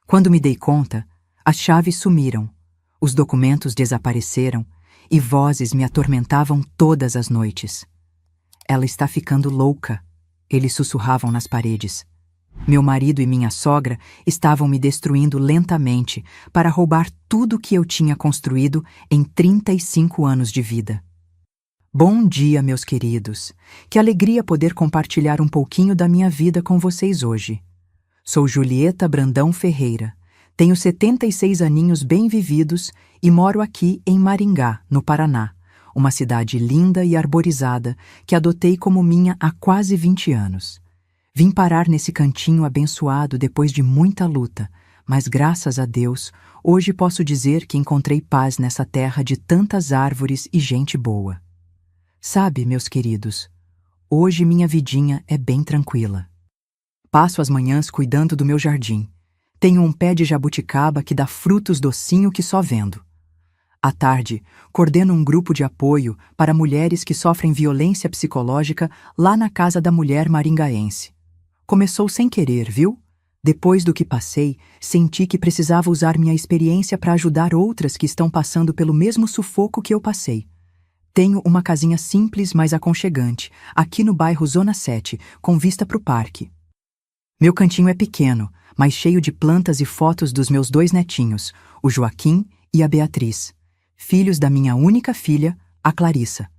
Quando me dei conta, as chaves sumiram, os documentos desapareceram e vozes me atormentavam todas as noites. Ela está ficando louca, eles sussurravam nas paredes. Meu marido e minha sogra estavam me destruindo lentamente para roubar tudo que eu tinha construído em 35 anos de vida. Bom dia, meus queridos. Que alegria poder compartilhar um pouquinho da minha vida com vocês hoje. Sou Julieta Brandão Ferreira. Tenho 76 aninhos bem vividos e moro aqui em Maringá, no Paraná, uma cidade linda e arborizada que adotei como minha há quase 20 anos. Vim parar nesse cantinho abençoado depois de muita luta, mas graças a Deus, hoje posso dizer que encontrei paz nessa terra de tantas árvores e gente boa. Sabe, meus queridos, hoje minha vidinha é bem tranquila. Passo as manhãs cuidando do meu jardim. Tenho um pé de jabuticaba que dá frutos docinho que só vendo. À tarde, coordeno um grupo de apoio para mulheres que sofrem violência psicológica lá na Casa da Mulher Maringaense. Começou sem querer, viu? Depois do que passei, senti que precisava usar minha experiência para ajudar outras que estão passando pelo mesmo sufoco que eu passei. Tenho uma casinha simples, mas aconchegante, aqui no bairro Zona 7, com vista para o parque. Meu cantinho é pequeno, mas cheio de plantas e fotos dos meus 2 netinhos, o Joaquim e a Beatriz, filhos da minha única filha, a Clarissa.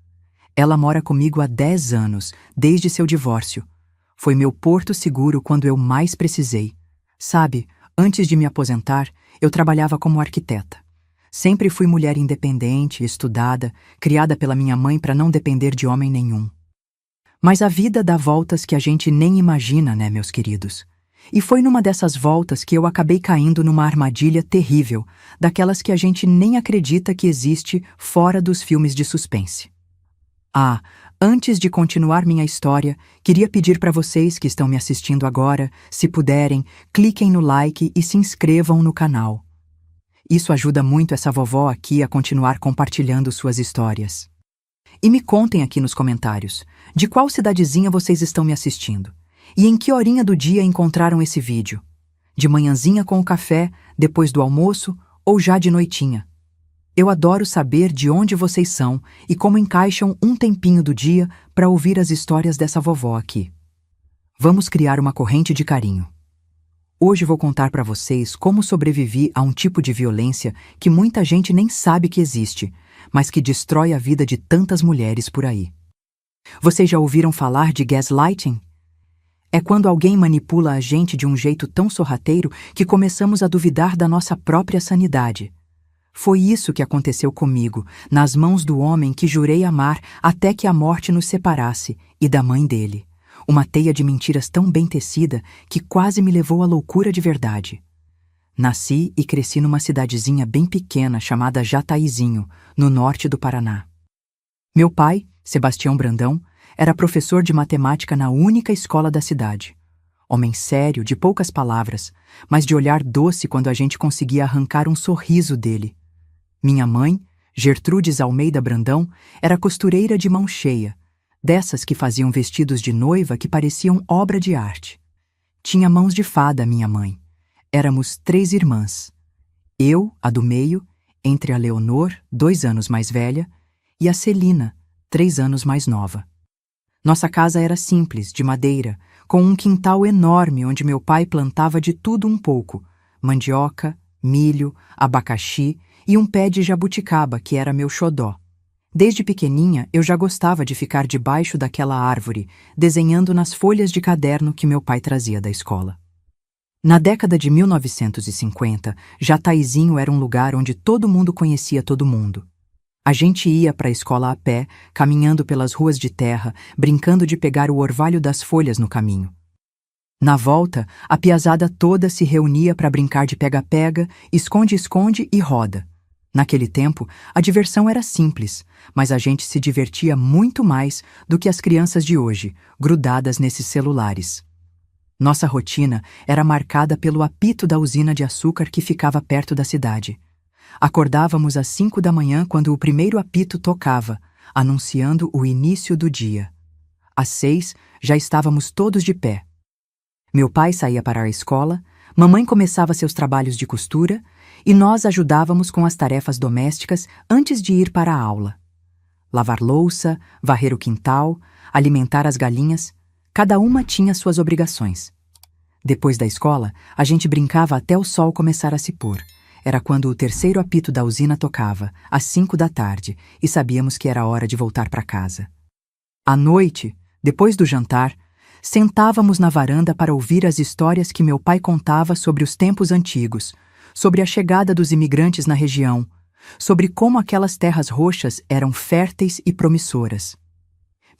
Ela mora comigo há 10 anos, desde seu divórcio. Foi meu porto seguro quando eu mais precisei. Sabe, antes de me aposentar, eu trabalhava como arquiteta. Sempre fui mulher independente, estudada, criada pela minha mãe para não depender de homem nenhum. Mas a vida dá voltas que a gente nem imagina, né, meus queridos? E foi numa dessas voltas que eu acabei caindo numa armadilha terrível, daquelas que a gente nem acredita que existe fora dos filmes de suspense. Antes de continuar minha história, queria pedir para vocês que estão me assistindo agora, se puderem, cliquem no like e se inscrevam no canal. Isso ajuda muito essa vovó aqui a continuar compartilhando suas histórias. E me contem aqui nos comentários, de qual cidadezinha vocês estão me assistindo? E em que horinha do dia encontraram esse vídeo? De manhãzinha com o café, depois do almoço ou já de noitinha? Eu adoro saber de onde vocês são e como encaixam um tempinho do dia para ouvir as histórias dessa vovó aqui. Vamos criar uma corrente de carinho. Hoje vou contar para vocês como sobrevivi a um tipo de violência que muita gente nem sabe que existe, mas que destrói a vida de tantas mulheres por aí. Vocês já ouviram falar de gaslighting? É quando alguém manipula a gente de um jeito tão sorrateiro que começamos a duvidar da nossa própria sanidade. Foi isso que aconteceu comigo, nas mãos do homem que jurei amar até que a morte nos separasse, e da mãe dele. Uma teia de mentiras tão bem tecida que quase me levou à loucura de verdade. Nasci e cresci numa cidadezinha bem pequena chamada Jataizinho, no norte do Paraná. Meu pai, Sebastião Brandão, era professor de matemática na única escola da cidade. Homem sério, de poucas palavras, mas de olhar doce quando a gente conseguia arrancar um sorriso dele. Minha mãe, Gertrudes Almeida Brandão, era costureira de mão cheia, dessas que faziam vestidos de noiva que pareciam obra de arte. Tinha mãos de fada, minha mãe. Éramos 3 irmãs. Eu, a do meio, entre a Leonor, 2 anos mais velha, e a Celina, 3 anos mais nova. Nossa casa era simples, de madeira, com um quintal enorme onde meu pai plantava de tudo um pouco: mandioca, milho, abacaxi e um pé de jabuticaba, que era meu xodó. Desde pequeninha, eu já gostava de ficar debaixo daquela árvore, desenhando nas folhas de caderno que meu pai trazia da escola. Na década de 1950, Jataizinho era um lugar onde todo mundo conhecia todo mundo. A gente ia para a escola a pé, caminhando pelas ruas de terra, brincando de pegar o orvalho das folhas no caminho. Na volta, a piazada toda se reunia para brincar de pega-pega, esconde-esconde e roda. Naquele tempo, a diversão era simples, mas a gente se divertia muito mais do que as crianças de hoje, grudadas nesses celulares. Nossa rotina era marcada pelo apito da usina de açúcar que ficava perto da cidade. Acordávamos às 5 da manhã quando o primeiro apito tocava, anunciando o início do dia. Às 6, já estávamos todos de pé. Meu pai saía para a escola, Mamãe começava seus trabalhos de costura e nós ajudávamos com as tarefas domésticas antes de ir para a aula. Lavar louça, varrer o quintal, alimentar as galinhas, cada uma tinha suas obrigações. Depois da escola, a gente brincava até o sol começar a se pôr. Era quando o terceiro apito da usina tocava, às 5 da tarde, e sabíamos que era hora de voltar para casa. À noite, depois do jantar, sentávamos na varanda para ouvir as histórias que meu pai contava sobre os tempos antigos, sobre a chegada dos imigrantes na região, sobre como aquelas terras roxas eram férteis e promissoras.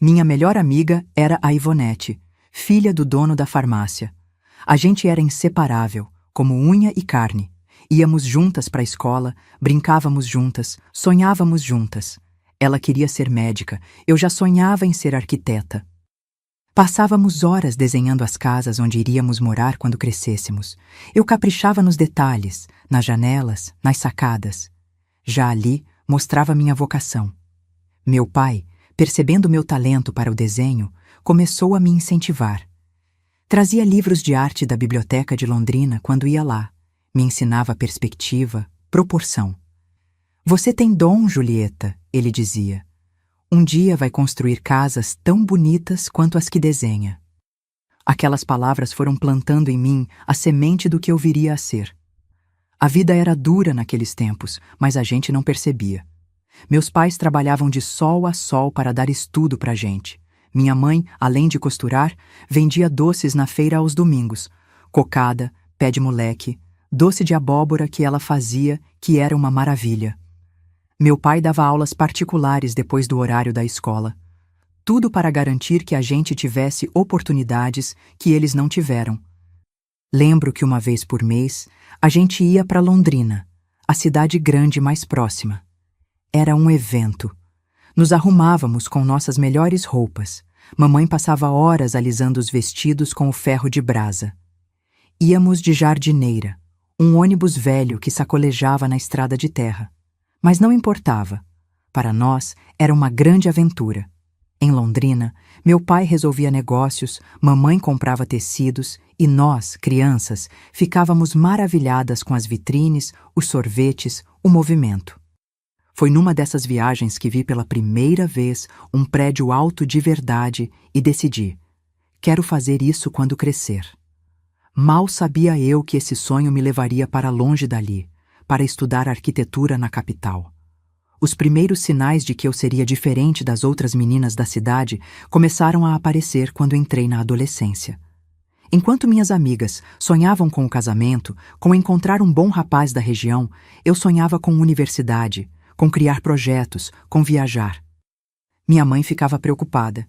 Minha melhor amiga era a Ivonete, filha do dono da farmácia. A gente era inseparável, como unha e carne. Íamos juntas para a escola, brincávamos juntas, sonhávamos juntas. Ela queria ser médica, eu já sonhava em ser arquiteta. Passávamos horas desenhando as casas onde iríamos morar quando crescêssemos. Eu caprichava nos detalhes, nas janelas, nas sacadas. Já ali, mostrava minha vocação. Meu pai, percebendo meu talento para o desenho, começou a me incentivar. Trazia livros de arte da biblioteca de Londrina quando ia lá. Me ensinava perspectiva, proporção. Você tem dom, Julieta, ele dizia. Um dia vai construir casas tão bonitas quanto as que desenha. Aquelas palavras foram plantando em mim a semente do que eu viria a ser. A vida era dura naqueles tempos, mas a gente não percebia. Meus pais trabalhavam de sol a sol para dar estudo pra gente. Minha mãe, além de costurar, vendia doces na feira aos domingos. Cocada, pé de moleque, doce de abóbora que ela fazia, que era uma maravilha. Meu pai dava aulas particulares depois do horário da escola. Tudo para garantir que a gente tivesse oportunidades que eles não tiveram. Lembro que uma vez por mês, a gente ia para Londrina, a cidade grande mais próxima. Era um evento. Nos arrumávamos com nossas melhores roupas. Mamãe passava horas alisando os vestidos com o ferro de brasa. Íamos de jardineira, um ônibus velho que sacolejava na estrada de terra. Mas não importava. Para nós, era uma grande aventura. Em Londrina, meu pai resolvia negócios, mamãe comprava tecidos e nós, crianças, ficávamos maravilhadas com as vitrines, os sorvetes, o movimento. Foi numa dessas viagens que vi pela primeira vez um prédio alto de verdade e decidi: quero fazer isso quando crescer. Mal sabia eu que esse sonho me levaria para longe dali, para estudar arquitetura na capital. Os primeiros sinais de que eu seria diferente das outras meninas da cidade começaram a aparecer quando entrei na adolescência. Enquanto minhas amigas sonhavam com o casamento, com encontrar um bom rapaz da região, eu sonhava com universidade, com criar projetos, com viajar. Minha mãe ficava preocupada.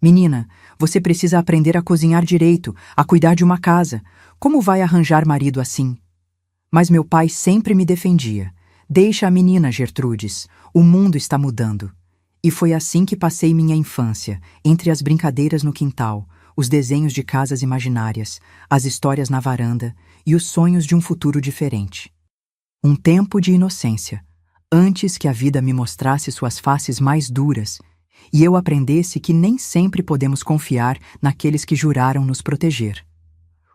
Menina, você precisa aprender a cozinhar direito, a cuidar de uma casa. Como vai arranjar marido assim? Mas meu pai sempre me defendia. Deixa a menina, Gertrudes. O mundo está mudando. E foi assim que passei minha infância, entre as brincadeiras no quintal, os desenhos de casas imaginárias, as histórias na varanda e os sonhos de um futuro diferente. Um tempo de inocência, antes que a vida me mostrasse suas faces mais duras e eu aprendesse que nem sempre podemos confiar naqueles que juraram nos proteger.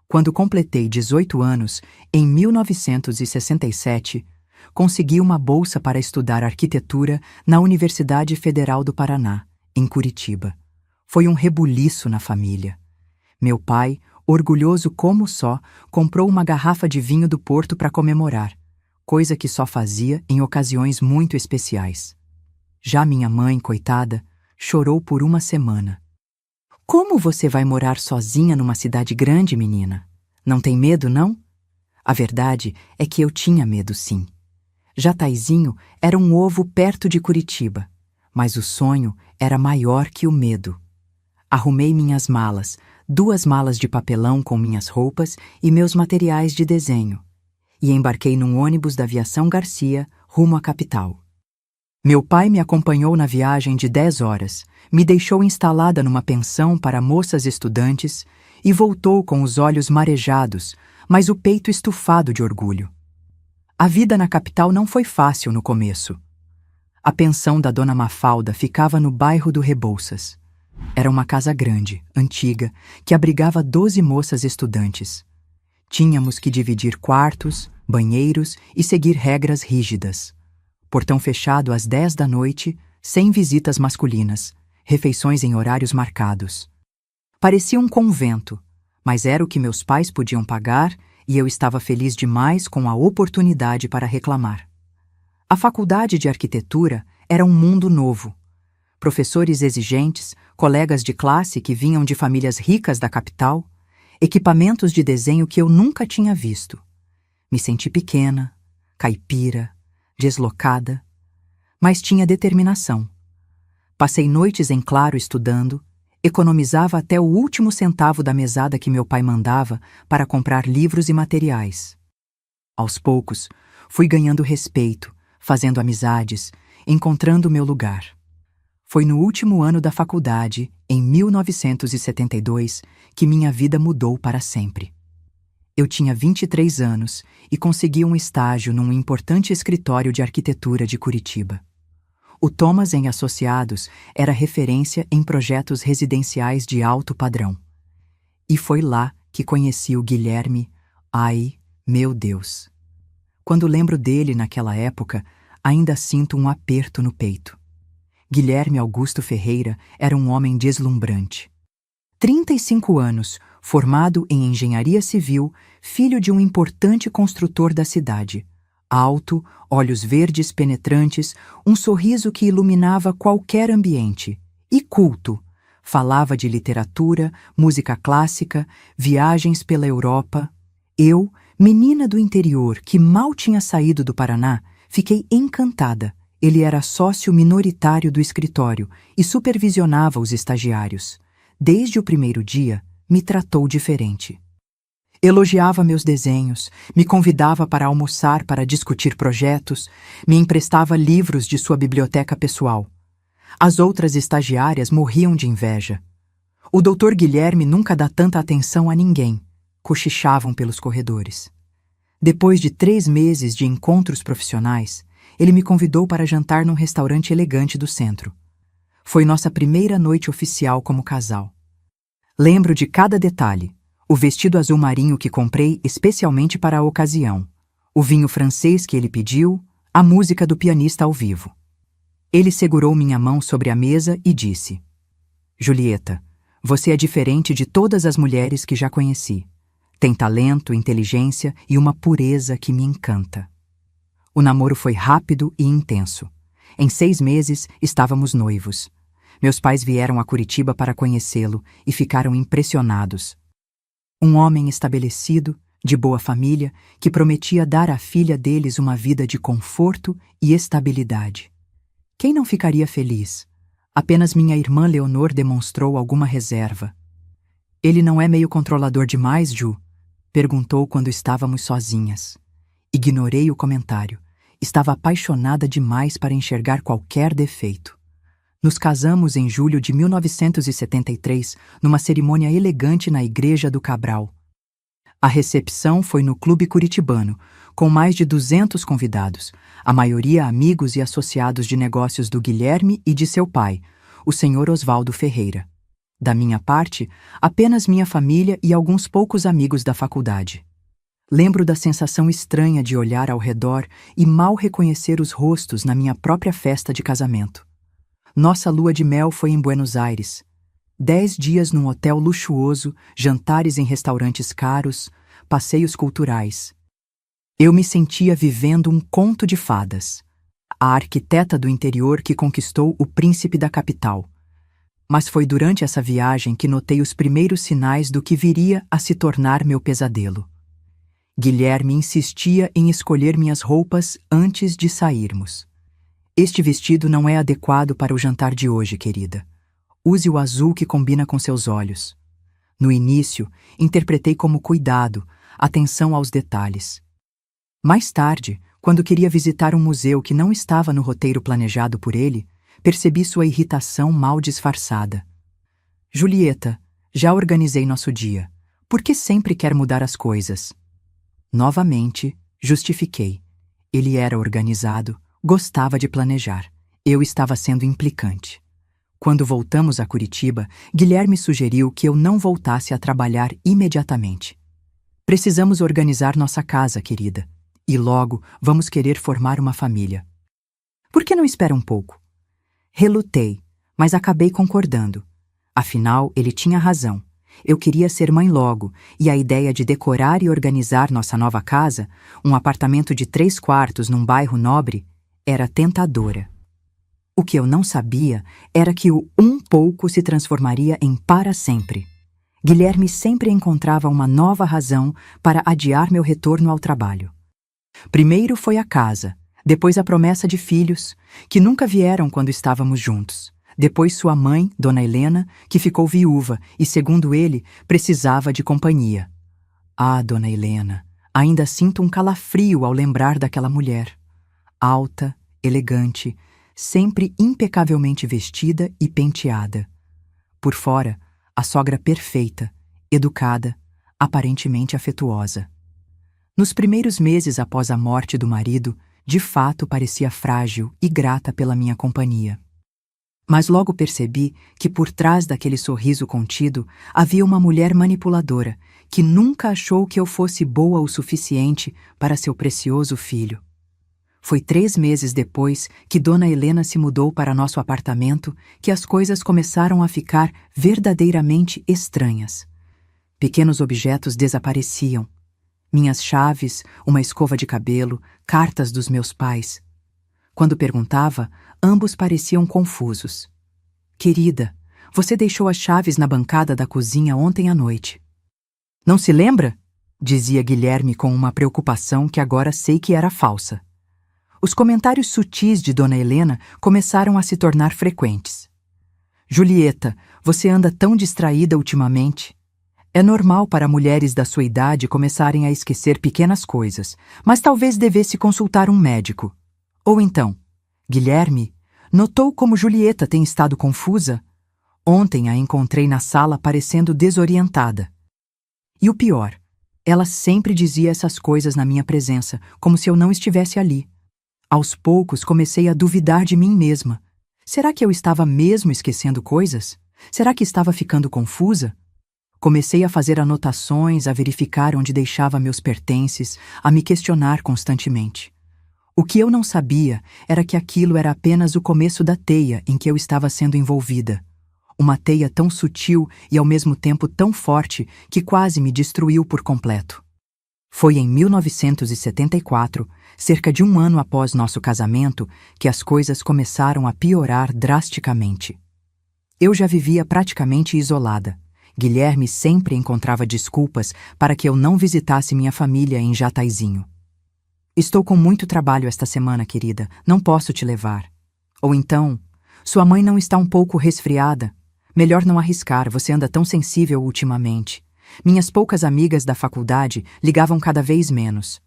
Quando completei 18 anos, em 1967, consegui uma bolsa para estudar arquitetura na Universidade Federal do Paraná, em Curitiba. Foi um rebuliço na família. Meu pai, orgulhoso como só, comprou uma garrafa de vinho do Porto para comemorar, coisa que só fazia em ocasiões muito especiais. Já minha mãe, coitada, chorou por uma semana. Como você vai morar sozinha numa cidade grande, menina? Não tem medo, não? A verdade é que eu tinha medo, sim. Jataizinho era um ovo perto de Curitiba, mas o sonho era maior que o medo. Arrumei minhas malas, 2 malas de papelão com minhas roupas e meus materiais de desenho, e embarquei num ônibus da Aviação Garcia rumo à capital. Meu pai me acompanhou na viagem de 10 horas, me deixou instalada numa pensão para moças estudantes e voltou com os olhos marejados, mas o peito estufado de orgulho. A vida na capital não foi fácil no começo. A pensão da Dona Mafalda ficava no bairro do Rebouças. Era uma casa grande, antiga, que abrigava 12 moças estudantes. Tínhamos que dividir quartos, banheiros e seguir regras rígidas. Portão fechado às 10 da noite, sem visitas masculinas, refeições em horários marcados. Parecia um convento, mas era o que meus pais podiam pagar e eu estava feliz demais com a oportunidade para reclamar. A faculdade de arquitetura era um mundo novo. Professores exigentes, colegas de classe que vinham de famílias ricas da capital, equipamentos de desenho que eu nunca tinha visto. Me senti pequena, caipira, deslocada, mas tinha determinação. Passei noites em claro estudando, economizava até o último centavo da mesada que meu pai mandava para comprar livros e materiais. Aos poucos, fui ganhando respeito, fazendo amizades, encontrando meu lugar. Foi no último ano da faculdade, em 1972, que minha vida mudou para sempre. Eu tinha 23 anos e consegui um estágio num importante escritório de arquitetura de Curitiba. O Thomas & Associados era referência em projetos residenciais de alto padrão. E foi lá que conheci o Guilherme. Ai, meu Deus! Quando lembro dele naquela época, ainda sinto um aperto no peito. Guilherme Augusto Ferreira era um homem deslumbrante. 35 anos, formado em engenharia civil, filho de um importante construtor da cidade. Alto, olhos verdes penetrantes, um sorriso que iluminava qualquer ambiente. E culto. Falava de literatura, música clássica, viagens pela Europa. Eu, menina do interior que mal tinha saído do Paraná, fiquei encantada. Ele era sócio minoritário do escritório e supervisionava os estagiários. Desde o primeiro dia, me tratou diferente. Elogiava meus desenhos, me convidava para almoçar para discutir projetos, me emprestava livros de sua biblioteca pessoal. As outras estagiárias morriam de inveja. O Dr. Guilherme nunca dá tanta atenção a ninguém, cochichavam pelos corredores. Depois de 3 meses de encontros profissionais, ele me convidou para jantar num restaurante elegante do centro. Foi nossa primeira noite oficial como casal. Lembro de cada detalhe: o vestido azul marinho que comprei especialmente para a ocasião, o vinho francês que ele pediu, a música do pianista ao vivo. Ele segurou minha mão sobre a mesa e disse: Julieta, você é diferente de todas as mulheres que já conheci. Tem talento, inteligência e uma pureza que me encanta. O namoro foi rápido e intenso. Em 6 meses, estávamos noivos. Meus pais vieram a Curitiba para conhecê-lo e ficaram impressionados. Um homem estabelecido, de boa família, que prometia dar à filha deles uma vida de conforto e estabilidade. Quem não ficaria feliz? Apenas minha irmã Leonor demonstrou alguma reserva. Ele não é meio controlador demais, Ju? Perguntou quando estávamos sozinhas. Ignorei o comentário. Estava apaixonada demais para enxergar qualquer defeito. Nos casamos em julho de 1973, numa cerimônia elegante na Igreja do Cabral. A recepção foi no Clube Curitibano, com mais de 200 convidados, a maioria amigos e associados de negócios do Guilherme e de seu pai, o Sr. Osvaldo Ferreira. Da minha parte, apenas minha família e alguns poucos amigos da faculdade. Lembro da sensação estranha de olhar ao redor e mal reconhecer os rostos na minha própria festa de casamento. Nossa lua de mel foi em Buenos Aires. 10 dias num hotel luxuoso, jantares em restaurantes caros, passeios culturais. Eu me sentia vivendo um conto de fadas. A arquiteta do interior que conquistou o príncipe da capital. Mas foi durante essa viagem que notei os primeiros sinais do que viria a se tornar meu pesadelo. Guilherme insistia em escolher minhas roupas antes de sairmos. Este vestido não é adequado para o jantar de hoje, querida. Use o azul que combina com seus olhos. No início, interpretei como cuidado, atenção aos detalhes. Mais tarde, quando queria visitar um museu que não estava no roteiro planejado por ele, percebi sua irritação mal disfarçada. Julieta, já organizei nosso dia. Por que sempre quer mudar as coisas? Novamente, justifiquei. Ele era organizado, gostava de planejar. Eu estava sendo implicante. Quando voltamos a Curitiba, Guilherme sugeriu que eu não voltasse a trabalhar imediatamente. Precisamos organizar nossa casa, querida. E logo vamos querer formar uma família. Por que não espera um pouco? Relutei, mas acabei concordando. Afinal, ele tinha razão. Eu queria ser mãe logo, e a ideia de decorar e organizar nossa nova casa, um apartamento de 3 quartos num bairro nobre, era tentadora. O que eu não sabia era que o um pouco se transformaria em para sempre. Guilherme sempre encontrava uma nova razão para adiar meu retorno ao trabalho. Primeiro foi a casa, depois a promessa de filhos, que nunca vieram quando estávamos juntos. Depois sua mãe, Dona Helena, que ficou viúva e, segundo ele, precisava de companhia. Ah, Dona Helena, ainda sinto um calafrio ao lembrar daquela mulher. Alta, elegante, sempre impecavelmente vestida e penteada. Por fora, a sogra perfeita, educada, aparentemente afetuosa. Nos primeiros meses após a morte do marido, de fato parecia frágil e grata pela minha companhia. Mas logo percebi que por trás daquele sorriso contido havia uma mulher manipuladora que nunca achou que eu fosse boa o suficiente para seu precioso filho. Foi 3 meses depois que Dona Helena se mudou para nosso apartamento que as coisas começaram a ficar verdadeiramente estranhas. Pequenos objetos desapareciam. Minhas chaves, uma escova de cabelo, cartas dos meus pais. Quando perguntava, ambos pareciam confusos. Querida, você deixou as chaves na bancada da cozinha ontem à noite. Não se lembra? Dizia Guilherme com uma preocupação que agora sei que era falsa. Os comentários sutis de Dona Helena começaram a se tornar frequentes. Julieta, você anda tão distraída ultimamente. É normal para mulheres da sua idade começarem a esquecer pequenas coisas, mas talvez devesse consultar um médico. Ou então, Guilherme, notou como Julieta tem estado confusa? Ontem a encontrei na sala parecendo desorientada. E o pior, ela sempre dizia essas coisas na minha presença, como se eu não estivesse ali. Aos poucos comecei a duvidar de mim mesma. Será que eu estava mesmo esquecendo coisas? Será que estava ficando confusa? Comecei a fazer anotações, a verificar onde deixava meus pertences, a me questionar constantemente. O que eu não sabia era que aquilo era apenas o começo da teia em que eu estava sendo envolvida. Uma teia tão sutil e ao mesmo tempo tão forte que quase me destruiu por completo. Foi em 1974, cerca de 1 ano após nosso casamento, que as coisas começaram a piorar drasticamente. Eu já vivia praticamente isolada. Guilherme sempre encontrava desculpas para que eu não visitasse minha família em Jataizinho. Estou com muito trabalho esta semana, querida. Não posso te levar. Ou então, sua mãe não está um pouco resfriada? Melhor não arriscar, você anda tão sensível ultimamente. Minhas poucas amigas da faculdade ligavam cada vez menos.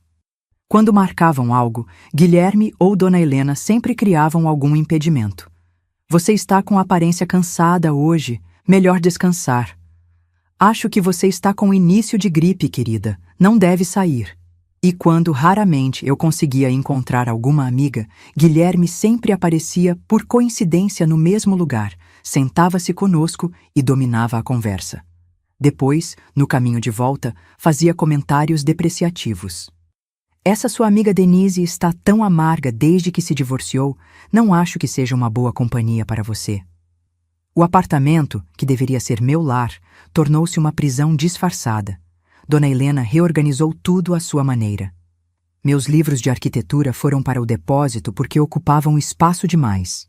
Quando marcavam algo, Guilherme ou Dona Helena sempre criavam algum impedimento. Você está com aparência cansada hoje. Melhor descansar. Acho que você está com início de gripe, querida. Não deve sair. E quando raramente eu conseguia encontrar alguma amiga, Guilherme sempre aparecia por coincidência no mesmo lugar, sentava-se conosco e dominava a conversa. Depois, no caminho de volta, fazia comentários depreciativos. Essa sua amiga Denise está tão amarga desde que se divorciou, não acho que seja uma boa companhia para você. O apartamento, que deveria ser meu lar, tornou-se uma prisão disfarçada. Dona Helena reorganizou tudo à sua maneira. Meus livros de arquitetura foram para o depósito porque ocupavam espaço demais.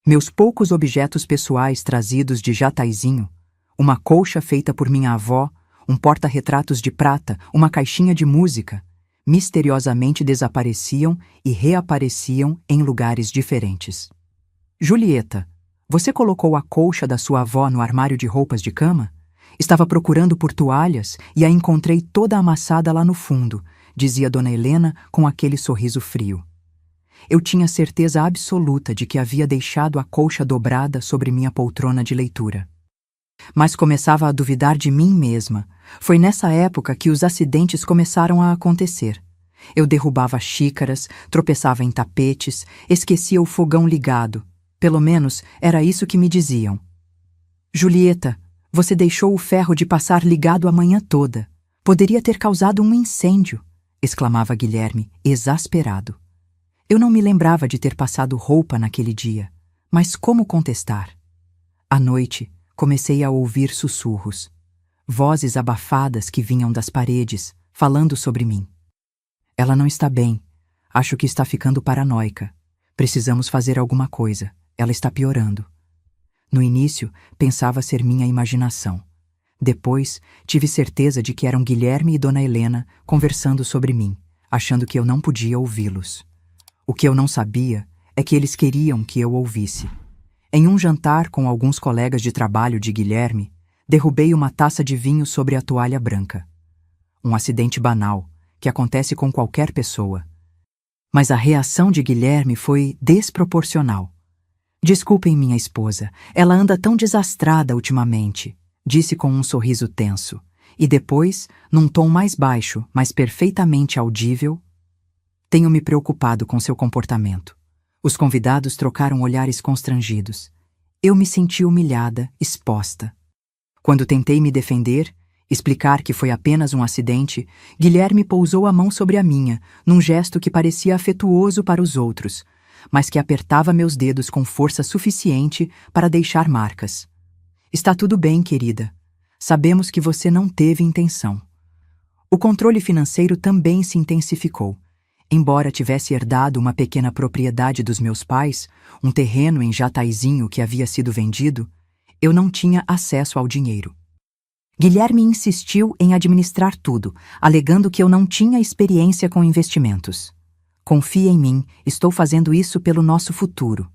Meus poucos objetos pessoais trazidos de Jataizinho, uma colcha feita por minha avó, um porta-retratos de prata, uma caixinha de música, misteriosamente desapareciam e reapareciam em lugares diferentes. Julieta, você colocou a colcha da sua avó no armário de roupas de cama? Estava procurando por toalhas e a encontrei toda amassada lá no fundo, dizia Dona Helena com aquele sorriso frio. Eu tinha certeza absoluta de que havia deixado a colcha dobrada sobre minha poltrona de leitura. Mas começava a duvidar de mim mesma. Foi nessa época que os acidentes começaram a acontecer. Eu derrubava xícaras, tropeçava em tapetes, esquecia o fogão ligado. Pelo menos era isso que me diziam. Julieta, você deixou o ferro de passar ligado a manhã toda. Poderia ter causado um incêndio, exclamava Guilherme, exasperado. Eu não me lembrava de ter passado roupa naquele dia, mas como contestar? À noite, comecei a ouvir sussurros, vozes abafadas que vinham das paredes, falando sobre mim. Ela não está bem. Acho que está ficando paranoica. Precisamos fazer alguma coisa. Ela está piorando. No início, pensava ser minha imaginação. Depois, tive certeza de que eram Guilherme e Dona Helena conversando sobre mim, achando que eu não podia ouvi-los. O que eu não sabia é que eles queriam que eu ouvisse. Em um jantar com alguns colegas de trabalho de Guilherme, derrubei uma taça de vinho sobre a toalha branca. Um acidente banal, que acontece com qualquer pessoa. Mas a reação de Guilherme foi desproporcional. Desculpem minha esposa, ela anda tão desastrada ultimamente, disse com um sorriso tenso, e depois, num tom mais baixo, mas perfeitamente audível, tenho me preocupado com seu comportamento. Os convidados trocaram olhares constrangidos. Eu me senti humilhada, exposta. Quando tentei me defender, explicar que foi apenas um acidente, Guilherme pousou a mão sobre a minha, num gesto que parecia afetuoso para os outros, mas que apertava meus dedos com força suficiente para deixar marcas. Está tudo bem, querida. Sabemos que você não teve intenção. O controle financeiro também se intensificou. Embora tivesse herdado uma pequena propriedade dos meus pais, um terreno em Jataizinho que havia sido vendido, eu não tinha acesso ao dinheiro. Guilherme insistiu em administrar tudo, alegando que eu não tinha experiência com investimentos. Confie em mim, estou fazendo isso pelo nosso futuro.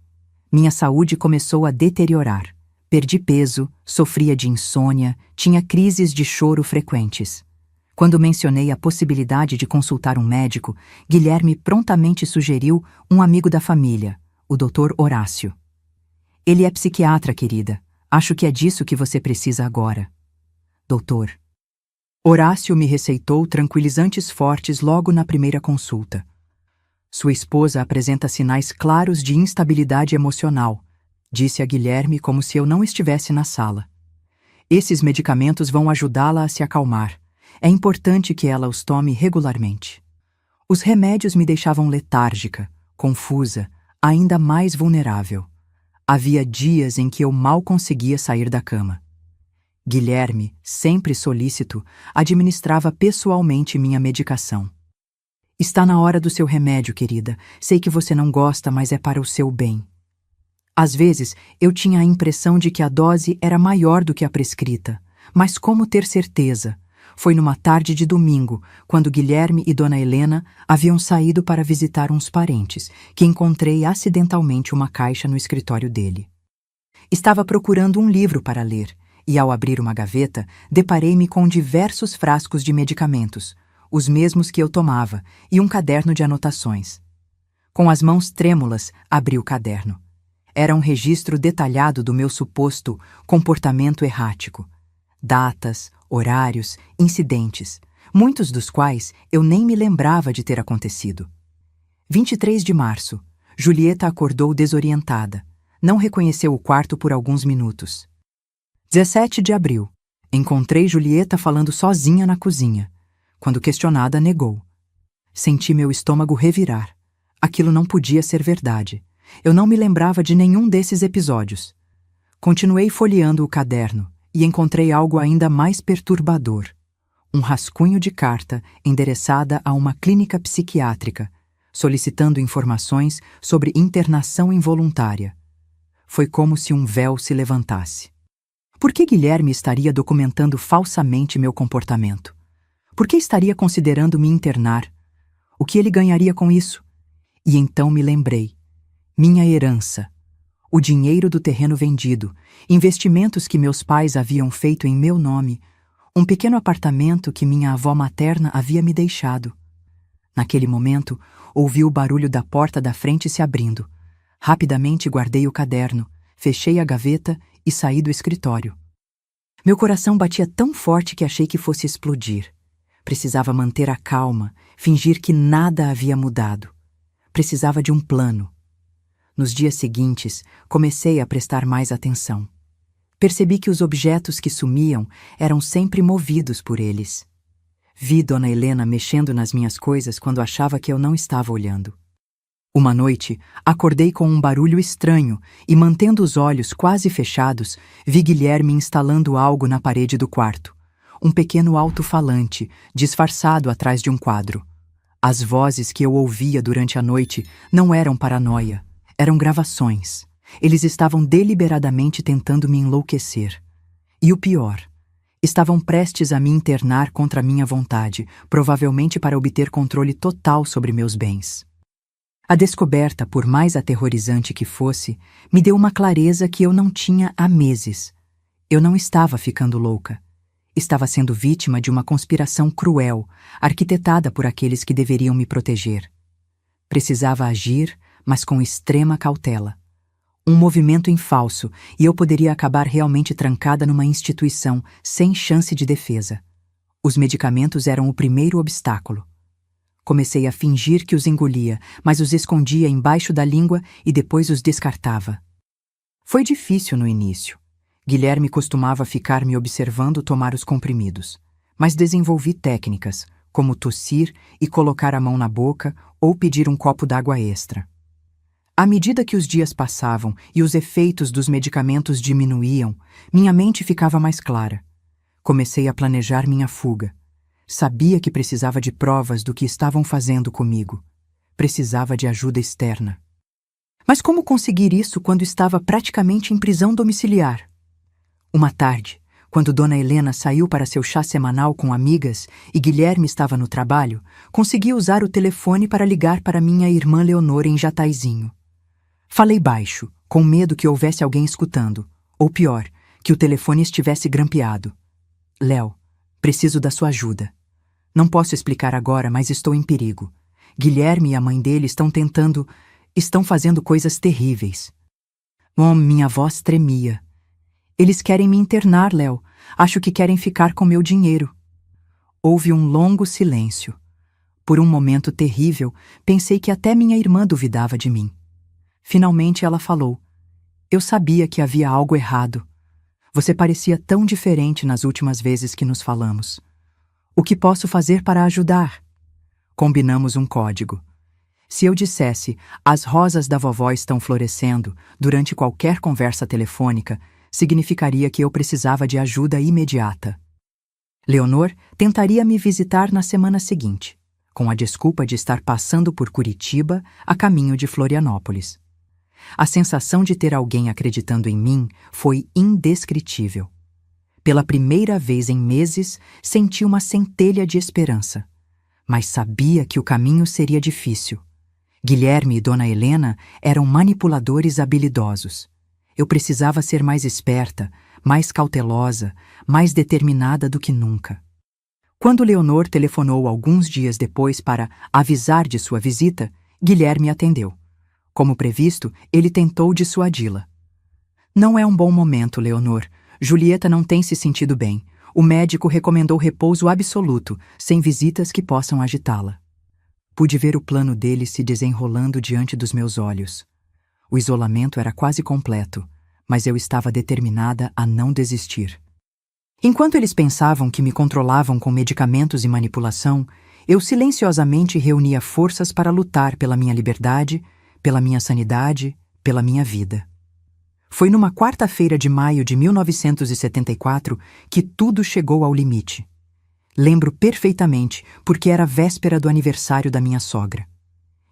Minha saúde começou a deteriorar. Perdi peso, sofria de insônia, tinha crises de choro frequentes. Quando mencionei a possibilidade de consultar um médico, Guilherme prontamente sugeriu um amigo da família, o Dr. Horácio. Ele é psiquiatra, querida. Acho que é disso que você precisa agora. Doutor. Horácio me receitou tranquilizantes fortes logo na primeira consulta. Sua esposa apresenta sinais claros de instabilidade emocional, disse a Guilherme como se eu não estivesse na sala. Esses medicamentos vão ajudá-la a se acalmar. É importante que ela os tome regularmente. Os remédios me deixavam letárgica, confusa, ainda mais vulnerável. Havia dias em que eu mal conseguia sair da cama. Guilherme, sempre solícito, administrava pessoalmente minha medicação. Está na hora do seu remédio, querida. Sei que você não gosta, mas é para o seu bem. Às vezes, eu tinha a impressão de que a dose era maior do que a prescrita. Mas como ter certeza? Foi numa tarde de domingo, quando Guilherme e Dona Helena haviam saído para visitar uns parentes, que encontrei acidentalmente uma caixa no escritório dele. Estava procurando um livro para ler, e ao abrir uma gaveta, deparei-me com diversos frascos de medicamentos, os mesmos que eu tomava, e um caderno de anotações. Com as mãos trêmulas, abri o caderno. Era um registro detalhado do meu suposto comportamento errático. Datas, horários, incidentes, muitos dos quais eu nem me lembrava de ter acontecido. 23 de março. Julieta acordou desorientada. Não reconheceu o quarto por alguns minutos. 17 de abril. Encontrei Julieta falando sozinha na cozinha. Quando questionada, negou. Senti meu estômago revirar. Aquilo não podia ser verdade. Eu não me lembrava de nenhum desses episódios. Continuei folheando o caderno e encontrei algo ainda mais perturbador. Um rascunho de carta endereçada a uma clínica psiquiátrica, solicitando informações sobre internação involuntária. Foi como se um véu se levantasse. Por que Guilherme estaria documentando falsamente meu comportamento? Por que estaria considerando me internar? O que ele ganharia com isso? E então me lembrei. Minha herança. O dinheiro do terreno vendido, investimentos que meus pais haviam feito em meu nome, um pequeno apartamento que minha avó materna havia me deixado. Naquele momento, ouvi o barulho da porta da frente se abrindo. Rapidamente guardei o caderno, fechei a gaveta e saí do escritório. Meu coração batia tão forte que achei que fosse explodir. Precisava manter a calma, fingir que nada havia mudado. Precisava de um plano. Nos dias seguintes, comecei a prestar mais atenção. Percebi que os objetos que sumiam eram sempre movidos por eles. Vi Dona Helena mexendo nas minhas coisas quando achava que eu não estava olhando. Uma noite, acordei com um barulho estranho e, mantendo os olhos quase fechados, vi Guilherme instalando algo na parede do quarto. Um pequeno alto-falante, disfarçado atrás de um quadro. As vozes que eu ouvia durante a noite não eram paranoia, eram gravações. Eles estavam deliberadamente tentando me enlouquecer. E o pior, estavam prestes a me internar contra a minha vontade, provavelmente para obter controle total sobre meus bens. A descoberta, por mais aterrorizante que fosse, me deu uma clareza que eu não tinha há meses. Eu não estava ficando louca. Estava sendo vítima de uma conspiração cruel, arquitetada por aqueles que deveriam me proteger. Precisava agir, mas com extrema cautela. Um movimento em falso, e eu poderia acabar realmente trancada numa instituição, sem chance de defesa. Os medicamentos eram o primeiro obstáculo. Comecei a fingir que os engolia, mas os escondia embaixo da língua e depois os descartava. Foi difícil no início. Guilherme costumava ficar me observando tomar os comprimidos, mas desenvolvi técnicas, como tossir e colocar a mão na boca ou pedir um copo d'água extra. À medida que os dias passavam e os efeitos dos medicamentos diminuíam, minha mente ficava mais clara. Comecei a planejar minha fuga. Sabia que precisava de provas do que estavam fazendo comigo. Precisava de ajuda externa. Mas como conseguir isso quando estava praticamente em prisão domiciliar? Uma tarde, quando Dona Helena saiu para seu chá semanal com amigas e Guilherme estava no trabalho, consegui usar o telefone para ligar para minha irmã Leonor em Jataizinho. Falei baixo, com medo que houvesse alguém escutando, ou pior, que o telefone estivesse grampeado. Léo, preciso da sua ajuda. Não posso explicar agora, mas estou em perigo. Guilherme e a mãe dele estão fazendo coisas terríveis. Minha voz tremia. Eles querem me internar, Léo. Acho que querem ficar com meu dinheiro. Houve um longo silêncio. Por um momento terrível, pensei que até minha irmã duvidava de mim. Finalmente ela falou. Eu sabia que havia algo errado. Você parecia tão diferente nas últimas vezes que nos falamos. O que posso fazer para ajudar? Combinamos um código. Se eu dissesse, as rosas da vovó estão florescendo, durante qualquer conversa telefônica, significaria que eu precisava de ajuda imediata. Leonor tentaria me visitar na semana seguinte, com a desculpa de estar passando por Curitiba a caminho de Florianópolis. A sensação de ter alguém acreditando em mim foi indescritível. Pela primeira vez em meses, senti uma centelha de esperança. Mas sabia que o caminho seria difícil. Guilherme e Dona Helena eram manipuladores habilidosos. Eu precisava ser mais esperta, mais cautelosa, mais determinada do que nunca. Quando Leonor telefonou alguns dias depois para avisar de sua visita, Guilherme atendeu. Como previsto, ele tentou dissuadi-la. Não é um bom momento, Leonor. Julieta não tem se sentido bem. O médico recomendou repouso absoluto, sem visitas que possam agitá-la. Pude ver o plano dele se desenrolando diante dos meus olhos. O isolamento era quase completo, mas eu estava determinada a não desistir. Enquanto eles pensavam que me controlavam com medicamentos e manipulação, eu silenciosamente reunia forças para lutar pela minha liberdade, pela minha sanidade, pela minha vida. Foi numa quarta-feira de maio de 1974 que tudo chegou ao limite. Lembro perfeitamente porque era véspera do aniversário da minha sogra.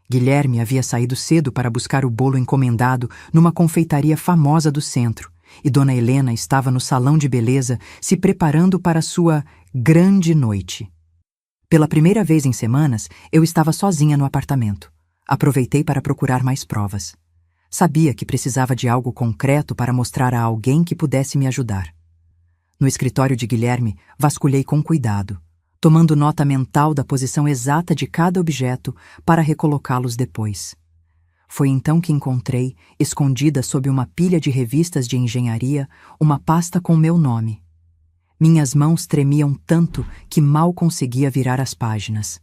Guilherme havia saído cedo para buscar o bolo encomendado numa confeitaria famosa do centro, e Dona Helena estava no salão de beleza se preparando para sua grande noite. Pela primeira vez em semanas, eu estava sozinha no apartamento. Aproveitei para procurar mais provas. Sabia que precisava de algo concreto para mostrar a alguém que pudesse me ajudar. No escritório de Guilherme, vasculhei com cuidado, tomando nota mental da posição exata de cada objeto para recolocá-los depois. Foi então que encontrei, escondida sob uma pilha de revistas de engenharia, uma pasta com meu nome. Minhas mãos tremiam tanto que mal conseguia virar as páginas.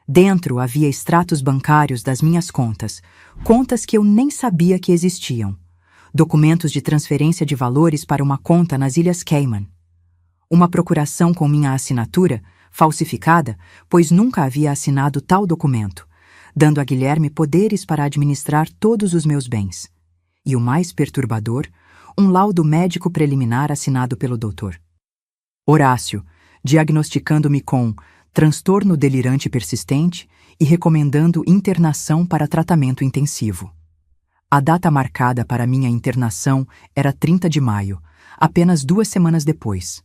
Dentro havia extratos bancários das minhas contas, contas que eu nem sabia que existiam, documentos de transferência de valores para uma conta nas Ilhas Cayman. Uma procuração com minha assinatura falsificada, pois nunca havia assinado tal documento, dando a Guilherme poderes para administrar todos os meus bens. E o mais perturbador, um laudo médico preliminar assinado pelo doutor Horácio, diagnosticando-me com transtorno delirante persistente e recomendando internação para tratamento intensivo. A data marcada para minha internação era 30 de maio, apenas 2 semanas depois.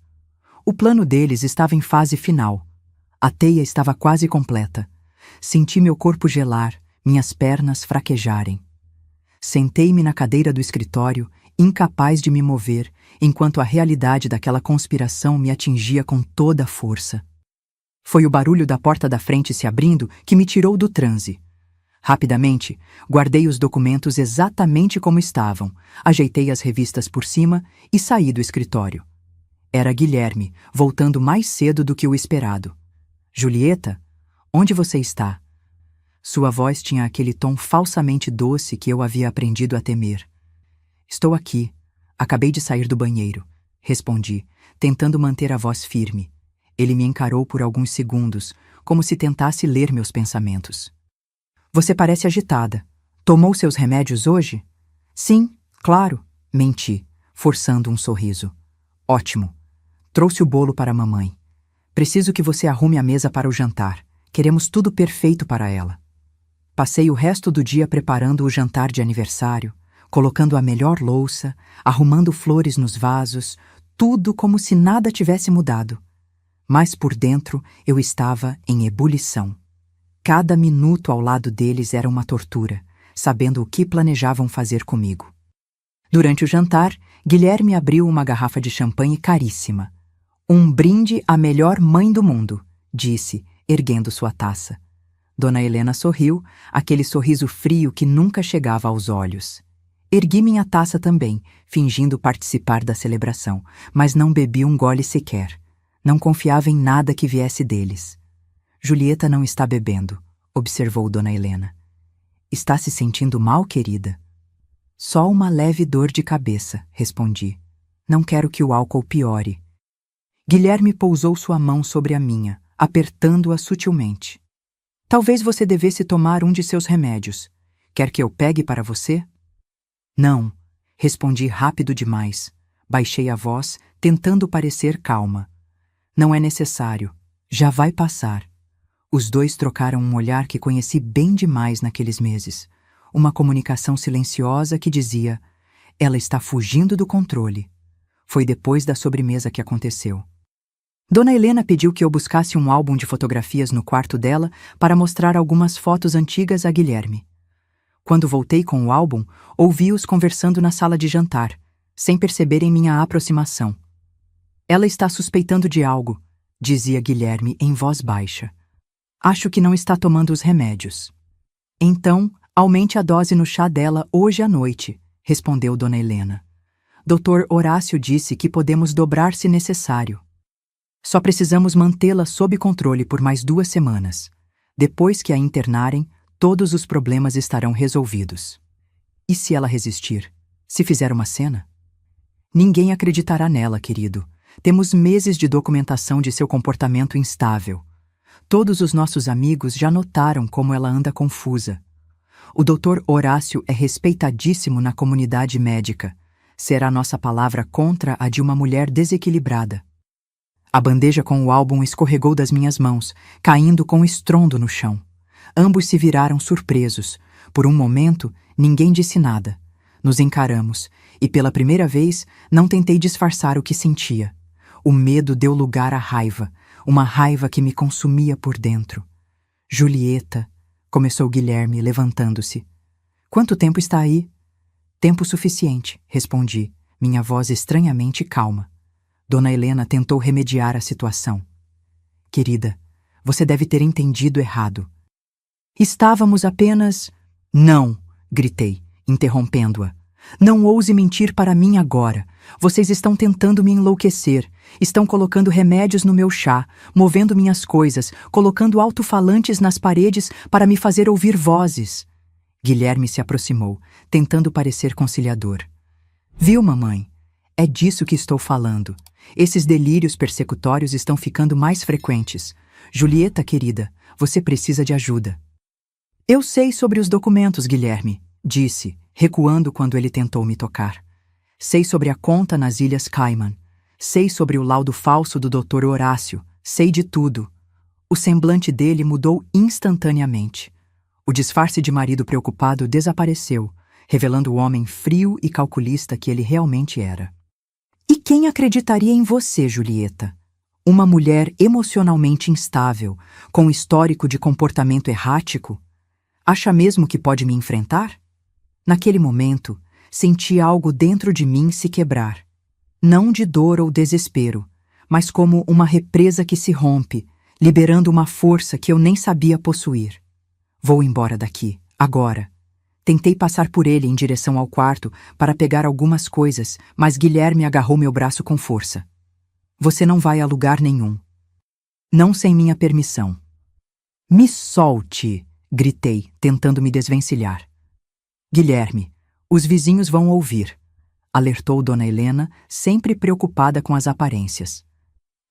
O plano deles estava em fase final. A teia estava quase completa. Senti meu corpo gelar, minhas pernas fraquejarem. Sentei-me na cadeira do escritório, incapaz de me mover, enquanto a realidade daquela conspiração me atingia com toda a força. Foi o barulho da porta da frente se abrindo que me tirou do transe. Rapidamente, guardei os documentos exatamente como estavam, ajeitei as revistas por cima e saí do escritório. Era Guilherme, voltando mais cedo do que o esperado. Julieta, onde você está? Sua voz tinha aquele tom falsamente doce que eu havia aprendido a temer. Estou aqui. Acabei de sair do banheiro, respondi, tentando manter a voz firme. Ele me encarou por alguns segundos, como se tentasse ler meus pensamentos. Você parece agitada. Tomou seus remédios hoje? Sim, claro, menti, forçando um sorriso. Ótimo. Trouxe o bolo para a mamãe. Preciso que você arrume a mesa para o jantar. Queremos tudo perfeito para ela. Passei o resto do dia preparando o jantar de aniversário, colocando a melhor louça, arrumando flores nos vasos, tudo como se nada tivesse mudado. Mas por dentro eu estava em ebulição. Cada minuto ao lado deles era uma tortura, sabendo o que planejavam fazer comigo. Durante o jantar, Guilherme abriu uma garrafa de champanhe caríssima. Um brinde à melhor mãe do mundo, disse, erguendo sua taça. Dona Helena sorriu, aquele sorriso frio que nunca chegava aos olhos. Ergui minha taça também, fingindo participar da celebração, mas não bebi um gole sequer. Não confiava em nada que viesse deles. Julieta não está bebendo, observou Dona Helena. Está se sentindo mal, querida? Só uma leve dor de cabeça, respondi. Não quero que o álcool piore. Guilherme pousou sua mão sobre a minha, apertando-a sutilmente. Talvez você devesse tomar um de seus remédios. Quer que eu pegue para você? Não, respondi rápido demais. Baixei a voz, tentando parecer calma. Não é necessário. Já vai passar. Os dois trocaram um olhar que conheci bem demais naqueles meses. Uma comunicação silenciosa que dizia: ela está fugindo do controle. Foi depois da sobremesa que aconteceu. Dona Helena pediu que eu buscasse um álbum de fotografias no quarto dela para mostrar algumas fotos antigas a Guilherme. Quando voltei com o álbum, ouvi-os conversando na sala de jantar, sem perceberem minha aproximação. Ela está suspeitando de algo, dizia Guilherme em voz baixa. Acho que não está tomando os remédios. Então, aumente a dose no chá dela hoje à noite, respondeu Dona Helena. Dr. Horácio disse que podemos dobrar se necessário. Só precisamos mantê-la sob controle por mais 2 semanas. Depois que a internarem, todos os problemas estarão resolvidos. E se ela resistir? Se fizer uma cena? Ninguém acreditará nela, querido. Temos meses de documentação de seu comportamento instável. Todos os nossos amigos já notaram como ela anda confusa. O Dr. Horácio é respeitadíssimo na comunidade médica. Será nossa palavra contra a de uma mulher desequilibrada. A bandeja com o álbum escorregou das minhas mãos, caindo com estrondo no chão. Ambos se viraram surpresos. Por um momento, ninguém disse nada. Nos encaramos, e pela primeira vez, não tentei disfarçar o que sentia. O medo deu lugar à raiva, uma raiva que me consumia por dentro. Julieta, começou Guilherme, levantando-se. Quanto tempo está aí? Tempo suficiente, respondi, minha voz estranhamente calma. Dona Helena tentou remediar a situação. Querida, você deve ter entendido errado. Estávamos apenas... Não, gritei, interrompendo-a. Não ouse mentir para mim agora. Vocês estão tentando me enlouquecer. Estão colocando remédios no meu chá, movendo minhas coisas, colocando alto-falantes nas paredes para me fazer ouvir vozes. Guilherme se aproximou, tentando parecer conciliador. Viu, mamãe? É disso que estou falando. Esses delírios persecutórios estão ficando mais frequentes. Julieta, querida, você precisa de ajuda. Eu sei sobre os documentos, Guilherme, disse, recuando quando ele tentou me tocar. Sei sobre a conta nas Ilhas Cayman. Sei sobre o laudo falso do Dr. Horácio. Sei de tudo. O semblante dele mudou instantaneamente. O disfarce de marido preocupado desapareceu, revelando o homem frio e calculista que ele realmente era. E quem acreditaria em você, Julieta? Uma mulher emocionalmente instável, com histórico de comportamento errático? Acha mesmo que pode me enfrentar? Naquele momento, senti algo dentro de mim se quebrar. Não de dor ou desespero, mas como uma represa que se rompe, liberando uma força que eu nem sabia possuir. Vou embora daqui, agora. Tentei passar por ele em direção ao quarto para pegar algumas coisas, mas Guilherme agarrou meu braço com força. Você não vai a lugar nenhum. Não sem minha permissão. Me solte! Gritei, tentando me desvencilhar. Guilherme, os vizinhos vão ouvir, alertou Dona Helena, sempre preocupada com as aparências.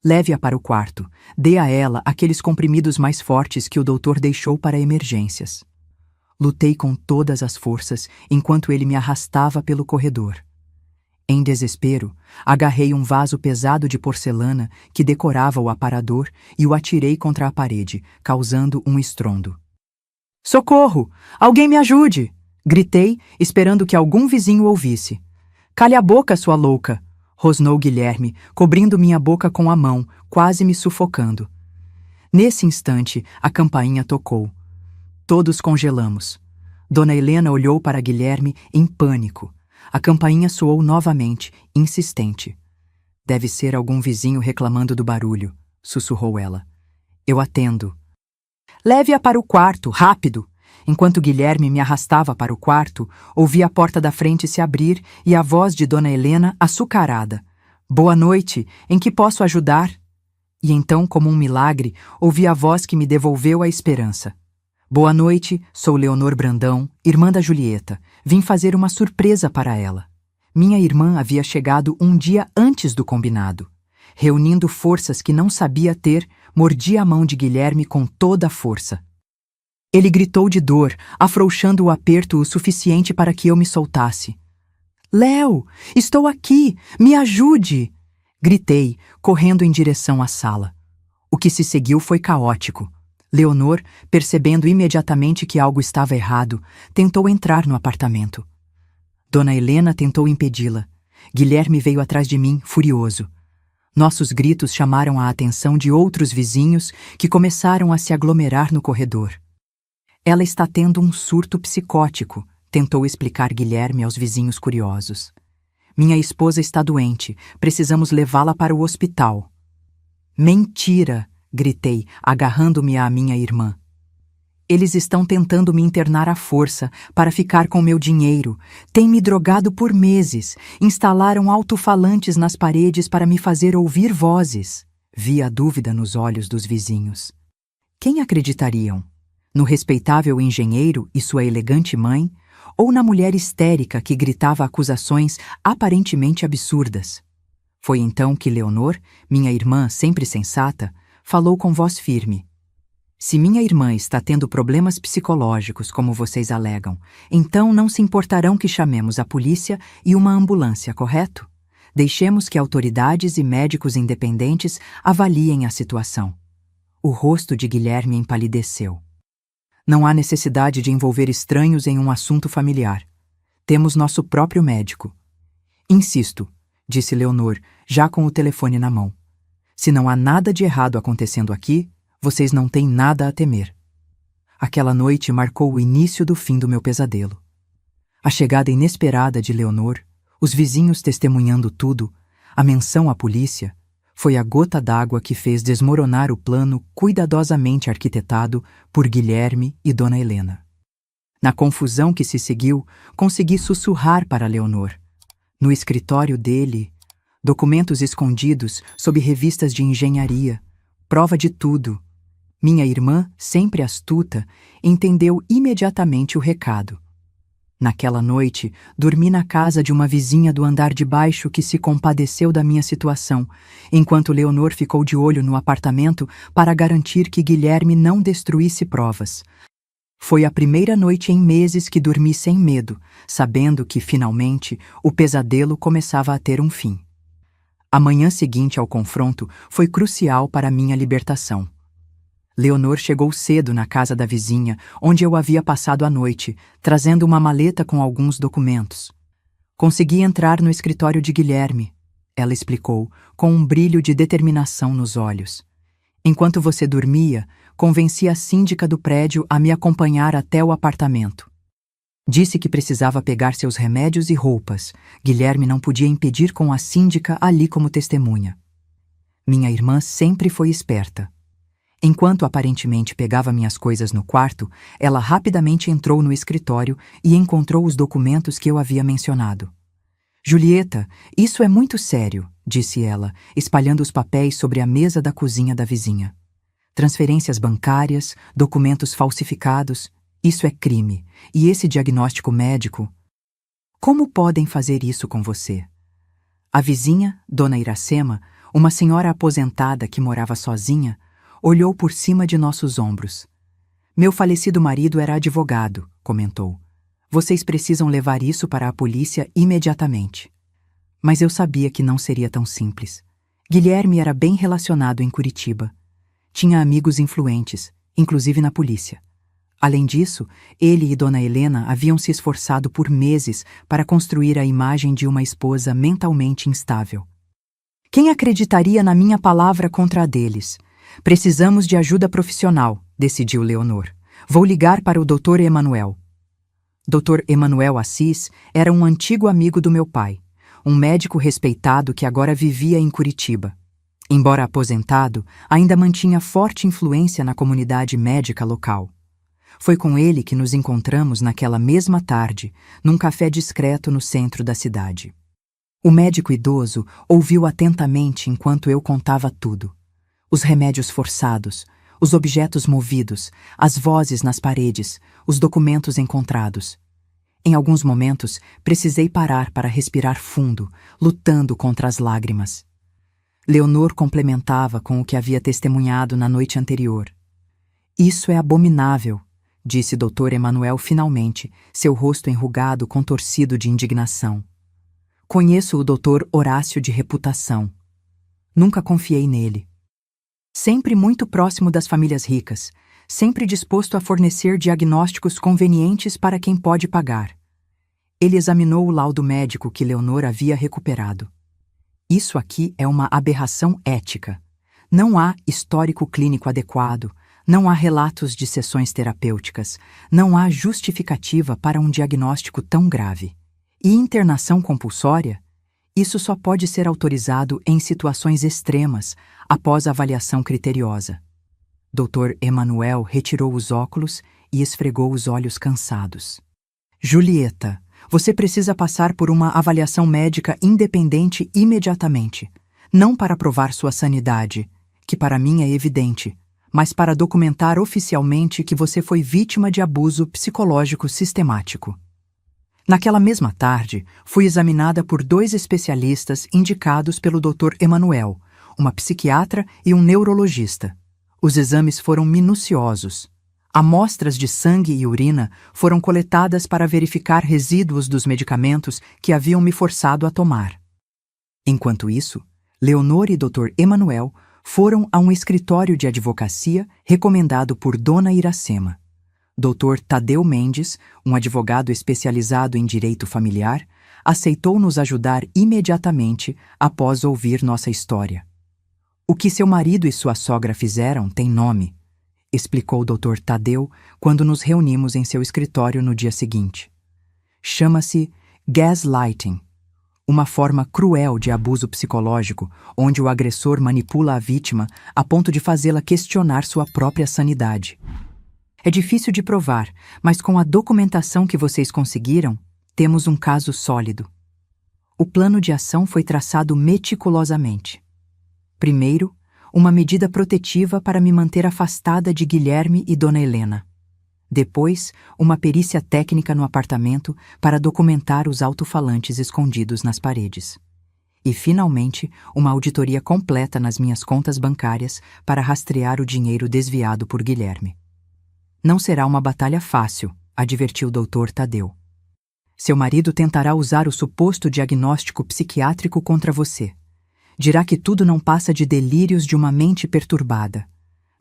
Leve-a para o quarto. Dê a ela aqueles comprimidos mais fortes que o doutor deixou para emergências. Lutei com todas as forças enquanto ele me arrastava pelo corredor. Em desespero, agarrei um vaso pesado de porcelana que decorava o aparador e o atirei contra a parede, causando um estrondo. Socorro! Alguém me ajude! Gritei, esperando que algum vizinho ouvisse. Cale a boca, sua louca! Rosnou Guilherme, cobrindo minha boca com a mão, quase me sufocando. Nesse instante, a campainha tocou. Todos congelamos. Dona Helena olhou para Guilherme em pânico. A campainha soou novamente, insistente. Deve ser algum vizinho reclamando do barulho, sussurrou ela. Eu atendo. Leve-a para o quarto, rápido! Enquanto Guilherme me arrastava para o quarto, ouvi a porta da frente se abrir e a voz de Dona Helena açucarada. Boa noite, em que posso ajudar? E então, como um milagre, ouvi a voz que me devolveu a esperança. Boa noite, sou Leonor Brandão, irmã da Julieta. Vim fazer uma surpresa para ela. Minha irmã havia chegado um dia antes do combinado. Reunindo forças que não sabia ter, mordi a mão de Guilherme com toda a força. Ele gritou de dor, afrouxando o aperto o suficiente para que eu me soltasse. Léo, estou aqui! Me ajude! Gritei, correndo em direção à sala. O que se seguiu foi caótico. Leonor, percebendo imediatamente que algo estava errado, tentou entrar no apartamento. Dona Helena tentou impedi-la. Guilherme veio atrás de mim, furioso. Nossos gritos chamaram a atenção de outros vizinhos que começaram a se aglomerar no corredor. Ela está tendo um surto psicótico, tentou explicar Guilherme aos vizinhos curiosos. Minha esposa está doente, precisamos levá-la para o hospital. Mentira! Gritei, agarrando-me à minha irmã. Eles estão tentando me internar à força para ficar com meu dinheiro. Têm me drogado por meses. Instalaram alto-falantes nas paredes para me fazer ouvir vozes. Vi a dúvida nos olhos dos vizinhos. Quem acreditariam? No respeitável engenheiro e sua elegante mãe? Ou na mulher histérica que gritava acusações aparentemente absurdas? Foi então que Leonor, minha irmã sempre sensata, falou com voz firme. Se minha irmã está tendo problemas psicológicos, como vocês alegam, então não se importarão que chamemos a polícia e uma ambulância, correto? Deixemos que autoridades e médicos independentes avaliem a situação. O rosto de Guilherme empalideceu. Não há necessidade de envolver estranhos em um assunto familiar. Temos nosso próprio médico. Insisto, disse Leonor, já com o telefone na mão. Se não há nada de errado acontecendo aqui, vocês não têm nada a temer. Aquela noite marcou o início do fim do meu pesadelo. A chegada inesperada de Leonor, os vizinhos testemunhando tudo, a menção à polícia, foi a gota d'água que fez desmoronar o plano cuidadosamente arquitetado por Guilherme e Dona Helena. Na confusão que se seguiu, consegui sussurrar para Leonor. No escritório dele, documentos escondidos sob revistas de engenharia, prova de tudo. Minha irmã, sempre astuta, entendeu imediatamente o recado. Naquela noite, dormi na casa de uma vizinha do andar de baixo que se compadeceu da minha situação, enquanto Leonor ficou de olho no apartamento para garantir que Guilherme não destruísse provas. Foi a primeira noite em meses que dormi sem medo, sabendo que, finalmente, o pesadelo começava a ter um fim. A manhã seguinte ao confronto foi crucial para minha libertação. Leonor chegou cedo na casa da vizinha, onde eu havia passado a noite, trazendo uma maleta com alguns documentos. Consegui entrar no escritório de Guilherme, ela explicou, com um brilho de determinação nos olhos. Enquanto você dormia, convenci a síndica do prédio a me acompanhar até o apartamento. Disse que precisava pegar seus remédios e roupas. Guilherme não podia impedir com a síndica ali como testemunha. Minha irmã sempre foi esperta. Enquanto aparentemente pegava minhas coisas no quarto, ela rapidamente entrou no escritório e encontrou os documentos que eu havia mencionado. Julieta, isso é muito sério, disse ela, espalhando os papéis sobre a mesa da cozinha da vizinha. Transferências bancárias, documentos falsificados, isso é crime. E esse diagnóstico médico? Como podem fazer isso com você? A vizinha, Dona Iracema, uma senhora aposentada que morava sozinha, olhou por cima de nossos ombros. Meu falecido marido era advogado, comentou. Vocês precisam levar isso para a polícia imediatamente. Mas eu sabia que não seria tão simples. Guilherme era bem relacionado em Curitiba. Tinha amigos influentes, inclusive na polícia. Além disso, ele e Dona Helena haviam se esforçado por meses para construir a imagem de uma esposa mentalmente instável. Quem acreditaria na minha palavra contra a deles? Precisamos de ajuda profissional, decidiu Leonor. Vou ligar para o Dr. Emanuel. Dr. Emanuel Assis era um antigo amigo do meu pai, um médico respeitado que agora vivia em Curitiba. Embora aposentado, ainda mantinha forte influência na comunidade médica local. Foi com ele que nos encontramos naquela mesma tarde, num café discreto no centro da cidade. O médico idoso ouviu atentamente enquanto eu contava tudo. Os remédios forçados, os objetos movidos, as vozes nas paredes, os documentos encontrados. Em alguns momentos, precisei parar para respirar fundo, lutando contra as lágrimas. Leonor complementava com o que havia testemunhado na noite anterior. Isso é abominável, disse Dr. Emanuel finalmente, seu rosto enrugado contorcido de indignação. Conheço o Dr. Horácio de reputação. Nunca confiei nele. Sempre muito próximo das famílias ricas, sempre disposto a fornecer diagnósticos convenientes para quem pode pagar. Ele examinou o laudo médico que Leonor havia recuperado. Isso aqui é uma aberração ética. Não há histórico clínico adequado, não há relatos de sessões terapêuticas, não há justificativa para um diagnóstico tão grave. E internação compulsória? Isso só pode ser autorizado em situações extremas, após avaliação criteriosa. Dr. Emanuel retirou os óculos e esfregou os olhos cansados. Julieta, você precisa passar por uma avaliação médica independente imediatamente. Não para provar sua sanidade, que para mim é evidente, mas para documentar oficialmente que você foi vítima de abuso psicológico sistemático. Naquela mesma tarde, fui examinada por 2 especialistas indicados pelo Dr. Emanuel, uma psiquiatra e um neurologista. Os exames foram minuciosos. Amostras de sangue e urina foram coletadas para verificar resíduos dos medicamentos que haviam me forçado a tomar. Enquanto isso, Leonor e Dr. Emanuel foram a um escritório de advocacia recomendado por Dona Iracema. Dr. Tadeu Mendes, um advogado especializado em direito familiar, aceitou nos ajudar imediatamente após ouvir nossa história. O que seu marido e sua sogra fizeram tem nome, explicou o Dr. Tadeu quando nos reunimos em seu escritório no dia seguinte. Chama-se gaslighting, uma forma cruel de abuso psicológico onde o agressor manipula a vítima a ponto de fazê-la questionar sua própria sanidade. É difícil de provar, mas com a documentação que vocês conseguiram, temos um caso sólido. O plano de ação foi traçado meticulosamente. Primeiro, uma medida protetiva para me manter afastada de Guilherme e Dona Helena. Depois, uma perícia técnica no apartamento para documentar os alto-falantes escondidos nas paredes. E, finalmente, uma auditoria completa nas minhas contas bancárias para rastrear o dinheiro desviado por Guilherme. Não será uma batalha fácil, advertiu o Dr. Tadeu. Seu marido tentará usar o suposto diagnóstico psiquiátrico contra você. Dirá que tudo não passa de delírios de uma mente perturbada.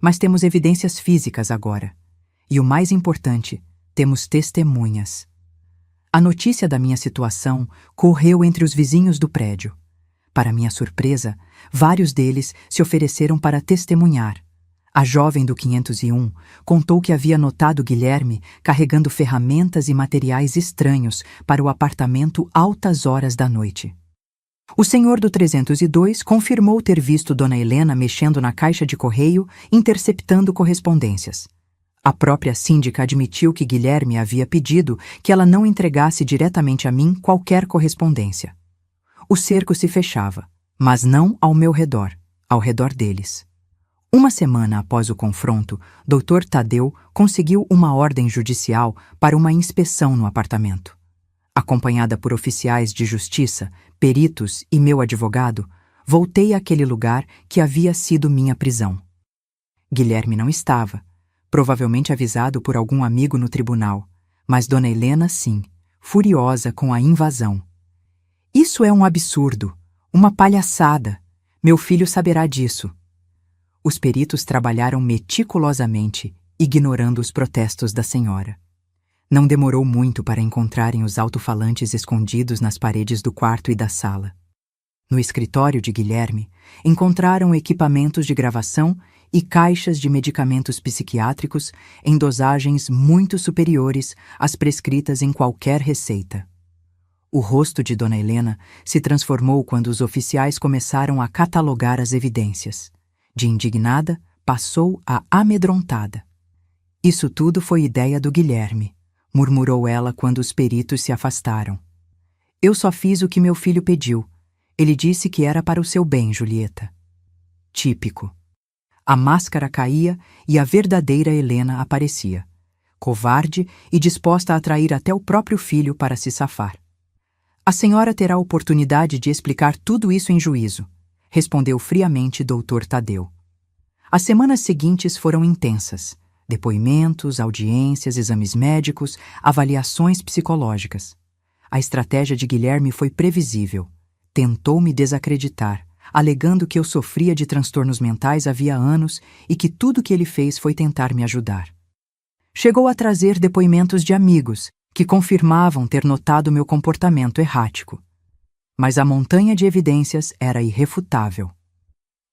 Mas temos evidências físicas agora. E o mais importante, temos testemunhas. A notícia da minha situação correu entre os vizinhos do prédio. Para minha surpresa, vários deles se ofereceram para testemunhar. A jovem do 501 contou que havia notado Guilherme carregando ferramentas e materiais estranhos para o apartamento altas horas da noite. O senhor do 302 confirmou ter visto Dona Helena mexendo na caixa de correio, interceptando correspondências. A própria síndica admitiu que Guilherme havia pedido que ela não entregasse diretamente a mim qualquer correspondência. O cerco se fechava, mas não ao meu redor, ao redor deles. Uma semana após o confronto, Dr. Tadeu conseguiu uma ordem judicial para uma inspeção no apartamento. Acompanhada por oficiais de justiça, peritos e meu advogado, voltei àquele lugar que havia sido minha prisão. Guilherme não estava, provavelmente avisado por algum amigo no tribunal, mas Dona Helena sim, furiosa com a invasão. Isso é um absurdo, uma palhaçada. Meu filho saberá disso. Os peritos trabalharam meticulosamente, ignorando os protestos da senhora. Não demorou muito para encontrarem os alto-falantes escondidos nas paredes do quarto e da sala. No escritório de Guilherme, encontraram equipamentos de gravação e caixas de medicamentos psiquiátricos em dosagens muito superiores às prescritas em qualquer receita. O rosto de Dona Helena se transformou quando os oficiais começaram a catalogar as evidências. De indignada, passou a amedrontada. Isso tudo foi ideia do Guilherme, murmurou ela quando os peritos se afastaram. Eu só fiz o que meu filho pediu. Ele disse que era para o seu bem, Julieta. Típico. A máscara caía e a verdadeira Helena aparecia, covarde e disposta a trair até o próprio filho para se safar. A senhora terá oportunidade de explicar tudo isso em juízo, respondeu friamente Dr. Tadeu. As semanas seguintes foram intensas. Depoimentos, audiências, exames médicos, avaliações psicológicas. A estratégia de Guilherme foi previsível. Tentou me desacreditar, alegando que eu sofria de transtornos mentais havia anos e que tudo que ele fez foi tentar me ajudar. Chegou a trazer depoimentos de amigos que confirmavam ter notado meu comportamento errático. Mas a montanha de evidências era irrefutável.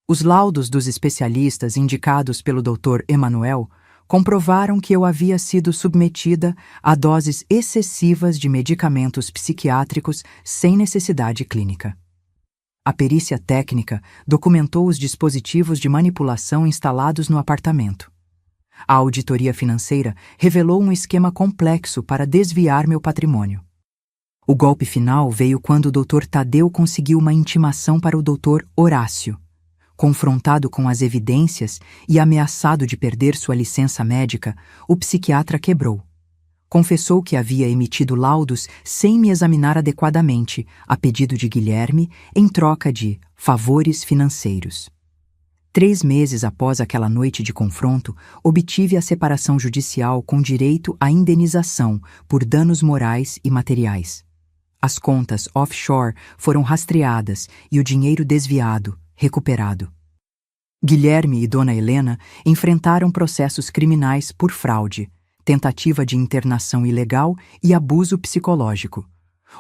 Os laudos dos especialistas indicados pelo Dr. Emanuel comprovaram que eu havia sido submetida a doses excessivas de medicamentos psiquiátricos sem necessidade clínica. A perícia técnica documentou os dispositivos de manipulação instalados no apartamento. A auditoria financeira revelou um esquema complexo para desviar meu patrimônio. O golpe final veio quando o Dr. Tadeu conseguiu uma intimação para o Dr. Horácio. Confrontado com as evidências e ameaçado de perder sua licença médica, o psiquiatra quebrou. Confessou que havia emitido laudos sem me examinar adequadamente, a pedido de Guilherme, em troca de favores financeiros. 3 meses após aquela noite de confronto, obtive a separação judicial com direito à indenização por danos morais e materiais. As contas offshore foram rastreadas e o dinheiro desviado, recuperado. Guilherme e Dona Helena enfrentaram processos criminais por fraude, tentativa de internação ilegal e abuso psicológico.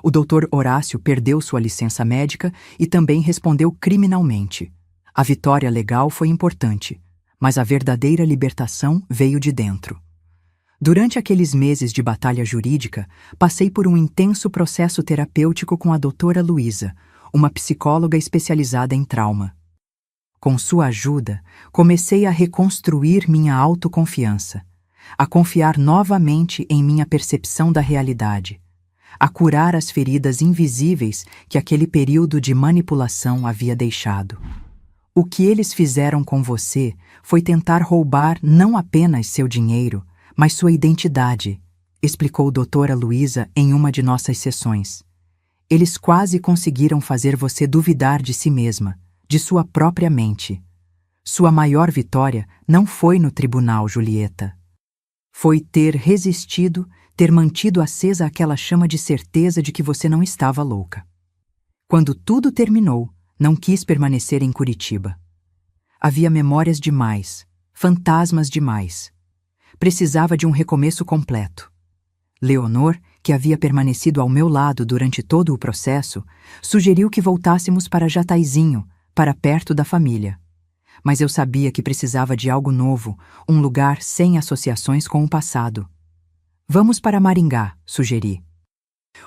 O Dr. Horácio perdeu sua licença médica e também respondeu criminalmente. A vitória legal foi importante, mas a verdadeira libertação veio de dentro. Durante aqueles meses de batalha jurídica, passei por um intenso processo terapêutico com a doutora Luísa, uma psicóloga especializada em trauma. Com sua ajuda, comecei a reconstruir minha autoconfiança, a confiar novamente em minha percepção da realidade, a curar as feridas invisíveis que aquele período de manipulação havia deixado. O que eles fizeram com você foi tentar roubar não apenas seu dinheiro, Mas sua identidade, explicou doutora Luísa em uma de nossas sessões. Eles quase conseguiram fazer você duvidar de si mesma, de sua própria mente. Sua maior vitória não foi no tribunal, Julieta. Foi ter resistido, ter mantido acesa aquela chama de certeza de que você não estava louca. Quando tudo terminou, não quis permanecer em Curitiba. Havia memórias demais, fantasmas demais. Precisava de um recomeço completo. Leonor, que havia permanecido ao meu lado durante todo o processo, sugeriu que voltássemos para Jataizinho, para perto da família. Mas eu sabia que precisava de algo novo, um lugar sem associações com o passado. Vamos para Maringá, sugeri.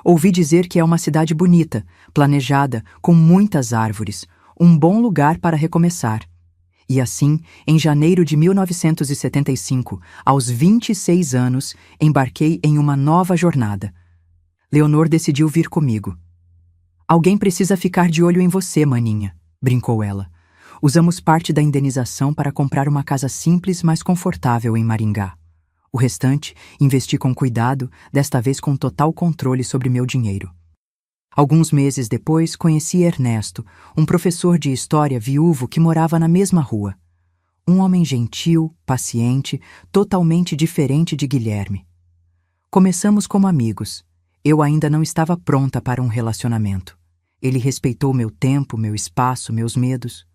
Ouvi dizer que é uma cidade bonita, planejada, com muitas árvores, um bom lugar para recomeçar. E assim, em janeiro de 1975, aos 26 anos, embarquei em uma nova jornada. Leonor decidiu vir comigo. Alguém precisa ficar de olho em você, maninha, brincou ela. Usamos parte da indenização para comprar uma casa simples, mas confortável em Maringá. O restante, investi com cuidado, desta vez com total controle sobre meu dinheiro. Alguns meses depois, conheci Ernesto, um professor de história viúvo que morava na mesma rua. Um homem gentil, paciente, totalmente diferente de Guilherme. Começamos como amigos. Eu ainda não estava pronta para um relacionamento. Ele respeitou meu tempo, meu espaço, meus medos.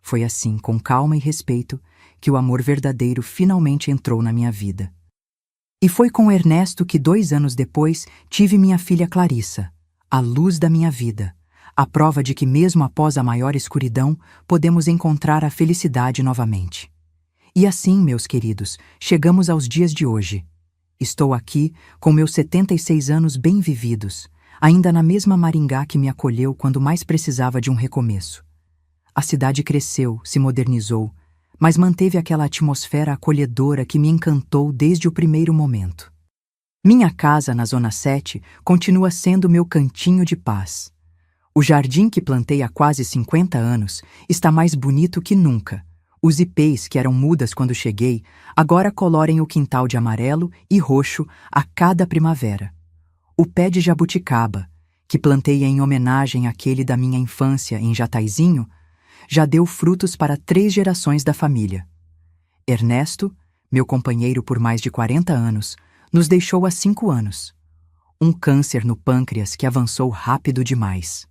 Foi assim, com calma e respeito, que o amor verdadeiro finalmente entrou na minha vida. E foi com Ernesto que 2 anos depois tive minha filha Clarissa, a luz da minha vida, a prova de que mesmo após a maior escuridão, podemos encontrar a felicidade novamente. E assim, meus queridos, chegamos aos dias de hoje. Estou aqui, com meus 76 anos bem vividos, ainda na mesma Maringá que me acolheu quando mais precisava de um recomeço. A cidade cresceu, se modernizou, mas manteve aquela atmosfera acolhedora que me encantou desde o primeiro momento. Minha casa na Zona 7 continua sendo meu cantinho de paz. O jardim que plantei há quase 50 anos está mais bonito que nunca. Os ipês, que eram mudas quando cheguei, agora colorem o quintal de amarelo e roxo a cada primavera. O pé de jabuticaba, que plantei em homenagem àquele da minha infância em Jataizinho, já deu frutos para 3 gerações da família. Ernesto, meu companheiro por mais de 40 anos, nos deixou há 5 anos. Um câncer no pâncreas que avançou rápido demais.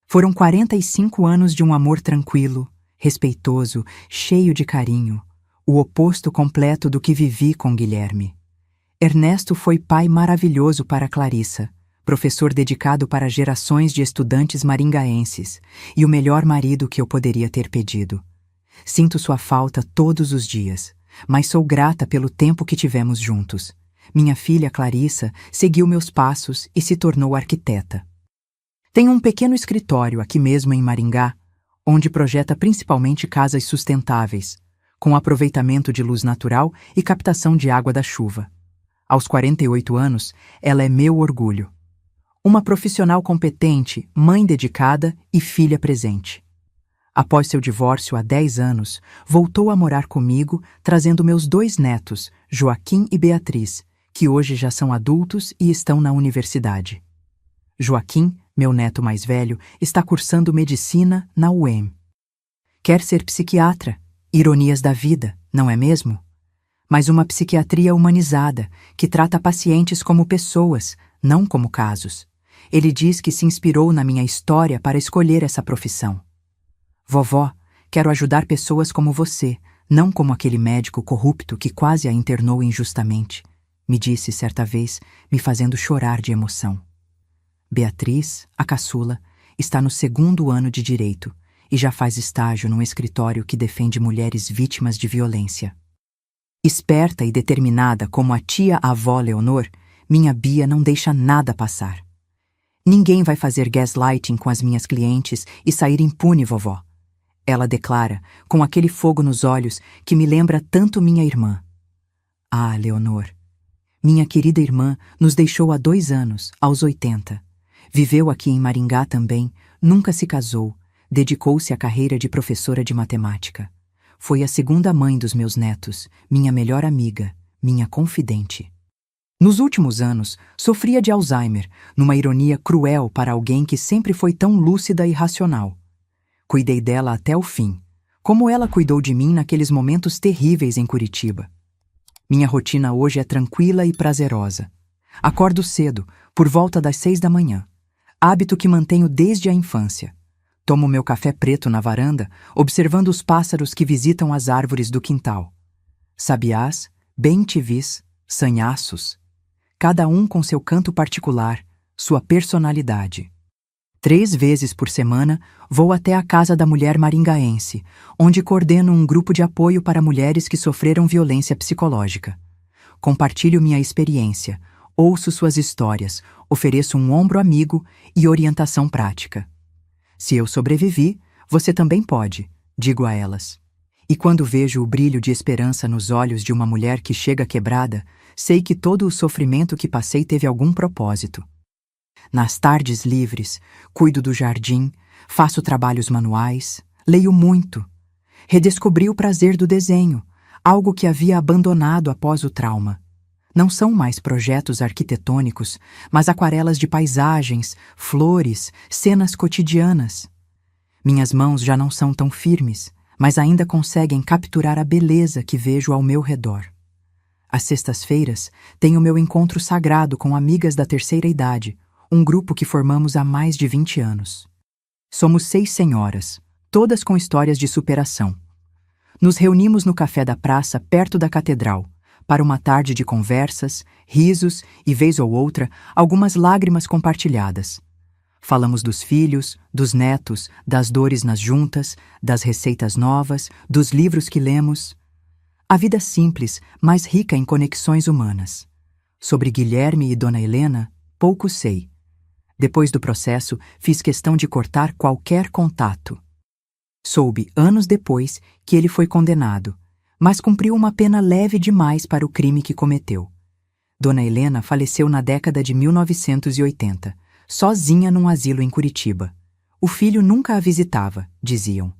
Foram 45 anos de um amor tranquilo, respeitoso, cheio de carinho, o oposto completo do que vivi com Guilherme. Ernesto foi pai maravilhoso para Clarissa, professor dedicado para gerações de estudantes maringaenses e o melhor marido que eu poderia ter pedido. Sinto sua falta todos os dias, mas sou grata pelo tempo que tivemos juntos. Minha filha Clarissa seguiu meus passos e se tornou arquiteta. Tem um pequeno escritório aqui mesmo em Maringá, onde projeta principalmente casas sustentáveis, com aproveitamento de luz natural e captação de água da chuva. Aos 48 anos, ela é meu orgulho. Uma profissional competente, mãe dedicada e filha presente. Após seu divórcio há 10 anos, voltou a morar comigo, trazendo meus 2 netos, Joaquim e Beatriz, que hoje já são adultos e estão na universidade. Joaquim, meu neto mais velho, está cursando medicina na UEM. Quer ser psiquiatra, ironias da vida, não é mesmo? Mas uma psiquiatria humanizada, que trata pacientes como pessoas, não como casos. Ele diz que se inspirou na minha história para escolher essa profissão. Vovó, quero ajudar pessoas como você, não como aquele médico corrupto que quase a internou injustamente, me disse certa vez, me fazendo chorar de emoção. Beatriz, a caçula, está no 2º ano de Direito e já faz estágio num escritório que defende mulheres vítimas de violência. Esperta e determinada como a tia-avó Leonor, minha Bia não deixa nada passar. Ninguém vai fazer gaslighting com as minhas clientes e sair impune, vovó. Ela declara, com aquele fogo nos olhos que me lembra tanto minha irmã. Ah, Leonor. Minha querida irmã nos deixou há 2 anos, aos 80. Viveu aqui em Maringá também, nunca se casou, dedicou-se à carreira de professora de matemática. Foi a 2ª mãe dos meus netos, minha melhor amiga, minha confidente. Nos últimos anos, sofria de Alzheimer, numa ironia cruel para alguém que sempre foi tão lúcida e racional. Cuidei dela até o fim, como ela cuidou de mim naqueles momentos terríveis em Curitiba. Minha rotina hoje é tranquila e prazerosa. Acordo cedo, por volta das 6 da manhã, hábito que mantenho desde a infância. Tomo meu café preto na varanda, observando os pássaros que visitam as árvores do quintal. Sabiás, bem-te-vis, sanhaços, cada um com seu canto particular, sua personalidade. 3 vezes por semana, vou até a Casa da Mulher Maringaense, onde coordeno um grupo de apoio para mulheres que sofreram violência psicológica. Compartilho minha experiência, ouço suas histórias, ofereço um ombro amigo e orientação prática. Se eu sobrevivi, você também pode, digo a elas. E quando vejo o brilho de esperança nos olhos de uma mulher que chega quebrada, sei que todo o sofrimento que passei teve algum propósito. Nas tardes livres, cuido do jardim, faço trabalhos manuais, leio muito. Redescobri o prazer do desenho, algo que havia abandonado após o trauma. Não são mais projetos arquitetônicos, mas aquarelas de paisagens, flores, cenas cotidianas. Minhas mãos já não são tão firmes, mas ainda conseguem capturar a beleza que vejo ao meu redor. Às sextas-feiras, tenho meu encontro sagrado com amigas da terceira idade, um grupo que formamos há mais de 20 anos. Somos 6 senhoras, todas com histórias de superação. Nos reunimos no café da praça, perto da catedral, para uma tarde de conversas, risos e, vez ou outra, algumas lágrimas compartilhadas. Falamos dos filhos, dos netos, das dores nas juntas, das receitas novas, dos livros que lemos. A vida simples, mas rica em conexões humanas. Sobre Guilherme e Dona Helena, pouco sei. Depois do processo, fiz questão de cortar qualquer contato. Soube, anos depois, que ele foi condenado, mas cumpriu uma pena leve demais para o crime que cometeu. Dona Helena faleceu na década de 1980, sozinha num asilo em Curitiba. O filho nunca a visitava, diziam.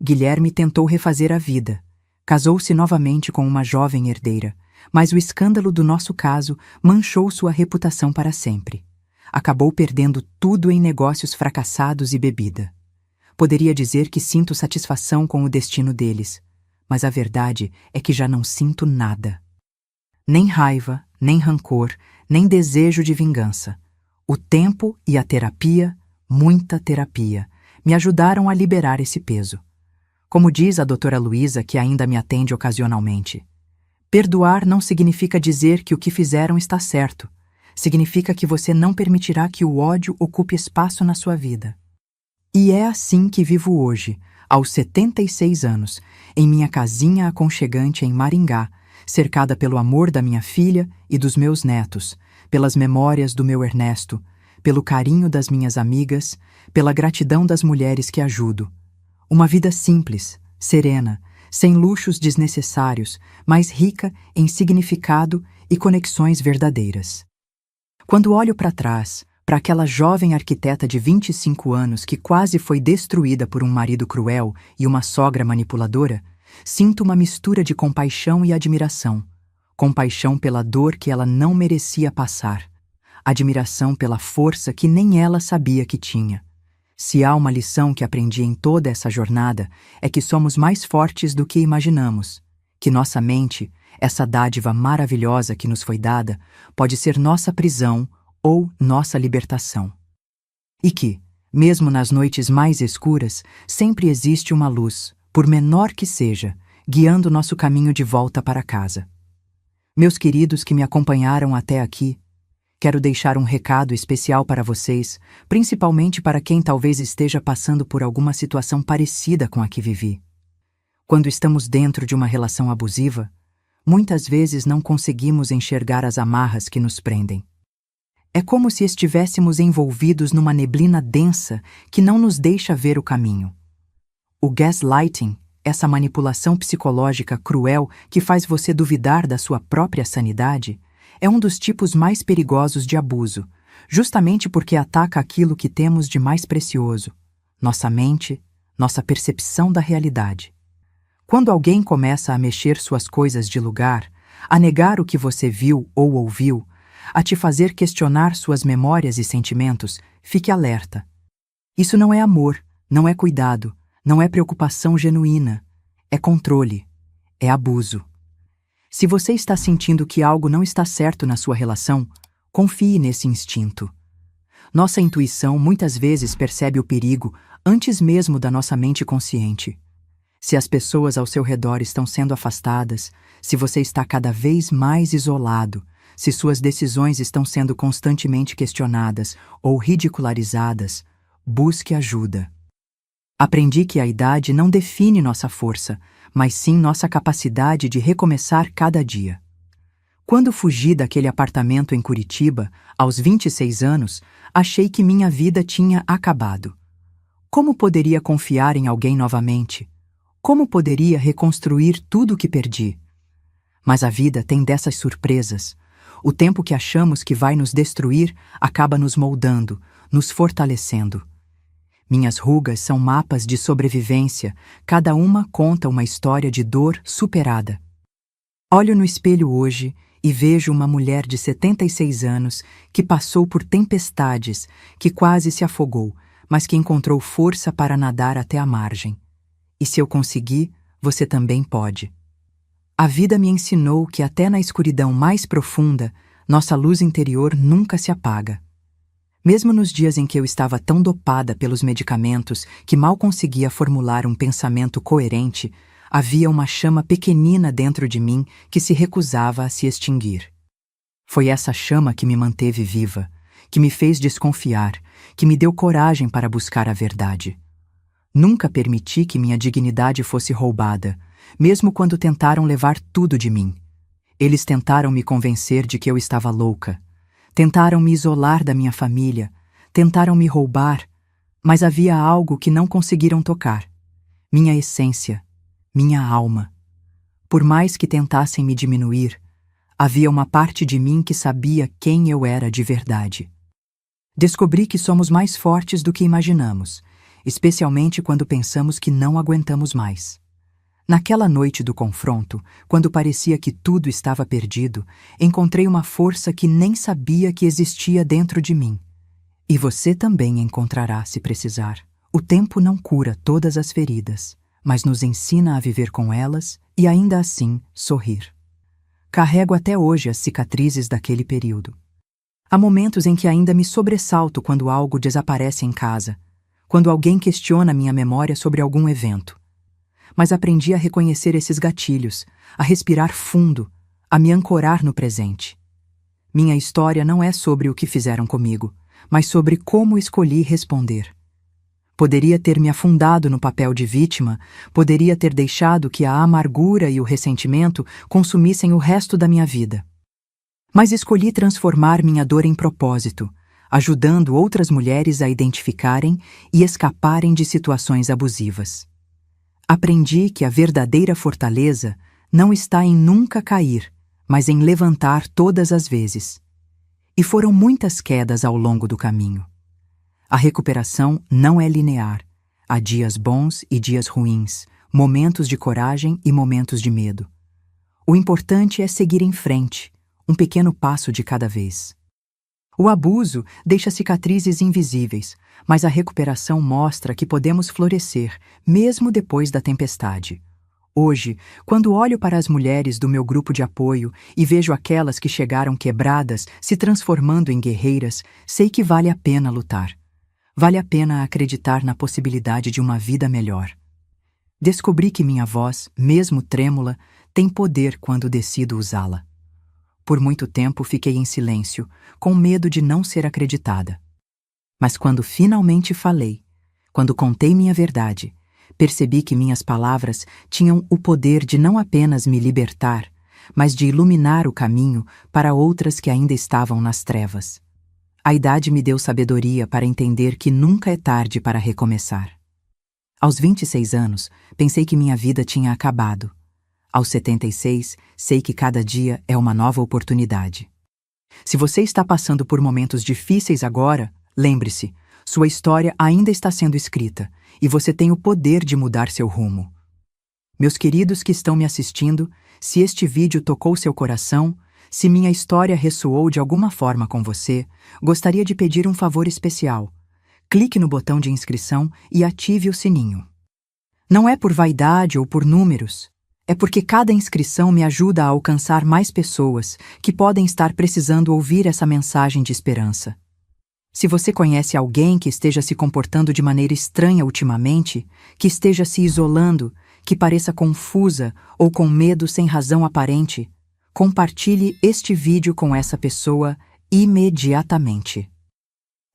Guilherme tentou refazer a vida. Casou-se novamente com uma jovem herdeira, mas o escândalo do nosso caso manchou sua reputação para sempre. Acabou perdendo tudo em negócios fracassados e bebida. Poderia dizer que sinto satisfação com o destino deles, mas a verdade é que já não sinto nada. Nem raiva, nem rancor, nem desejo de vingança. O tempo e a terapia, muita terapia, me ajudaram a liberar esse peso. Como diz a doutora Luísa, que ainda me atende ocasionalmente, perdoar não significa dizer que o que fizeram está certo. Significa que você não permitirá que o ódio ocupe espaço na sua vida. E é assim que vivo hoje, aos 76 anos, em minha casinha aconchegante em Maringá, cercada pelo amor da minha filha e dos meus netos, pelas memórias do meu Ernesto, pelo carinho das minhas amigas, pela gratidão das mulheres que ajudo. Uma vida simples, serena, sem luxos desnecessários, mas rica em significado e conexões verdadeiras. Quando olho para trás, para aquela jovem arquiteta de 25 anos que quase foi destruída por um marido cruel e uma sogra manipuladora, sinto uma mistura de compaixão e admiração. Compaixão pela dor que ela não merecia passar. Admiração pela força que nem ela sabia que tinha. Se há uma lição que aprendi em toda essa jornada, é que somos mais fortes do que imaginamos. Que nossa mente, essa dádiva maravilhosa que nos foi dada, pode ser nossa prisão ou nossa libertação. E que, mesmo nas noites mais escuras, sempre existe uma luz, por menor que seja, guiando nosso caminho de volta para casa. Meus queridos que me acompanharam até aqui, quero deixar um recado especial para vocês, principalmente para quem talvez esteja passando por alguma situação parecida com a que vivi. Quando estamos dentro de uma relação abusiva, muitas vezes não conseguimos enxergar as amarras que nos prendem. É como se estivéssemos envolvidos numa neblina densa que não nos deixa ver o caminho. O gaslighting, essa manipulação psicológica cruel que faz você duvidar da sua própria sanidade, é um dos tipos mais perigosos de abuso, justamente porque ataca aquilo que temos de mais precioso, nossa mente, nossa percepção da realidade. Quando alguém começa a mexer suas coisas de lugar, a negar o que você viu ou ouviu, a te fazer questionar suas memórias e sentimentos, fique alerta. Isso não é amor, não é cuidado, não é preocupação genuína, é controle, é abuso. Se você está sentindo que algo não está certo na sua relação, confie nesse instinto. Nossa intuição muitas vezes percebe o perigo antes mesmo da nossa mente consciente. Se as pessoas ao seu redor estão sendo afastadas, se você está cada vez mais isolado, se suas decisões estão sendo constantemente questionadas ou ridicularizadas, busque ajuda. Aprendi que a idade não define nossa força, mas sim nossa capacidade de recomeçar cada dia. Quando fugi daquele apartamento em Curitiba, aos 26 anos, achei que minha vida tinha acabado. Como poderia confiar em alguém novamente? Como poderia reconstruir tudo o que perdi? Mas a vida tem dessas surpresas. O tempo que achamos que vai nos destruir acaba nos moldando, nos fortalecendo. Minhas rugas são mapas de sobrevivência, cada uma conta uma história de dor superada. Olho no espelho hoje e vejo uma mulher de 76 anos que passou por tempestades, que quase se afogou, mas que encontrou força para nadar até a margem. E se eu conseguir, você também pode. A vida me ensinou que até na escuridão mais profunda, nossa luz interior nunca se apaga. Mesmo nos dias em que eu estava tão dopada pelos medicamentos que mal conseguia formular um pensamento coerente, havia uma chama pequenina dentro de mim que se recusava a se extinguir. Foi essa chama que me manteve viva, que me fez desconfiar, que me deu coragem para buscar a verdade. Nunca permiti que minha dignidade fosse roubada, mesmo quando tentaram levar tudo de mim. Eles tentaram me convencer de que eu estava louca. Tentaram me isolar da minha família, tentaram me roubar, mas havia algo que não conseguiram tocar. Minha essência, minha alma. Por mais que tentassem me diminuir, havia uma parte de mim que sabia quem eu era de verdade. Descobri que somos mais fortes do que imaginamos, especialmente quando pensamos que não aguentamos mais. Naquela noite do confronto, quando parecia que tudo estava perdido, encontrei uma força que nem sabia que existia dentro de mim. E você também encontrará, se precisar. O tempo não cura todas as feridas, mas nos ensina a viver com elas e ainda assim sorrir. Carrego até hoje as cicatrizes daquele período. Há momentos em que ainda me sobressalto quando algo desaparece em casa, quando alguém questiona minha memória sobre algum evento. Mas aprendi a reconhecer esses gatilhos, a respirar fundo, a me ancorar no presente. Minha história não é sobre o que fizeram comigo, mas sobre como escolhi responder. Poderia ter me afundado no papel de vítima, poderia ter deixado que a amargura e o ressentimento consumissem o resto da minha vida. Mas escolhi transformar minha dor em propósito, ajudando outras mulheres a identificarem e escaparem de situações abusivas. Aprendi que a verdadeira fortaleza não está em nunca cair, mas em levantar todas as vezes. E foram muitas quedas ao longo do caminho. A recuperação não é linear. Há dias bons e dias ruins, momentos de coragem e momentos de medo. O importante é seguir em frente, um pequeno passo de cada vez. O abuso deixa cicatrizes invisíveis, mas a recuperação mostra que podemos florescer, mesmo depois da tempestade. Hoje, quando olho para as mulheres do meu grupo de apoio e vejo aquelas que chegaram quebradas se transformando em guerreiras, sei que vale a pena lutar. Vale a pena acreditar na possibilidade de uma vida melhor. Descobri que minha voz, mesmo trêmula, tem poder quando decido usá-la. Por muito tempo fiquei em silêncio, com medo de não ser acreditada. Mas quando finalmente falei, quando contei minha verdade, percebi que minhas palavras tinham o poder de não apenas me libertar, mas de iluminar o caminho para outras que ainda estavam nas trevas. A idade me deu sabedoria para entender que nunca é tarde para recomeçar. Aos 26 anos, pensei que minha vida tinha acabado. Aos 76, sei que cada dia é uma nova oportunidade. Se você está passando por momentos difíceis agora, lembre-se, sua história ainda está sendo escrita e você tem o poder de mudar seu rumo. Meus queridos que estão me assistindo, se este vídeo tocou seu coração, se minha história ressoou de alguma forma com você, gostaria de pedir um favor especial. Clique no botão de inscrição e ative o sininho. Não é por vaidade ou por números, é porque cada inscrição me ajuda a alcançar mais pessoas que podem estar precisando ouvir essa mensagem de esperança. Se você conhece alguém que esteja se comportando de maneira estranha ultimamente, que esteja se isolando, que pareça confusa ou com medo sem razão aparente, compartilhe este vídeo com essa pessoa imediatamente.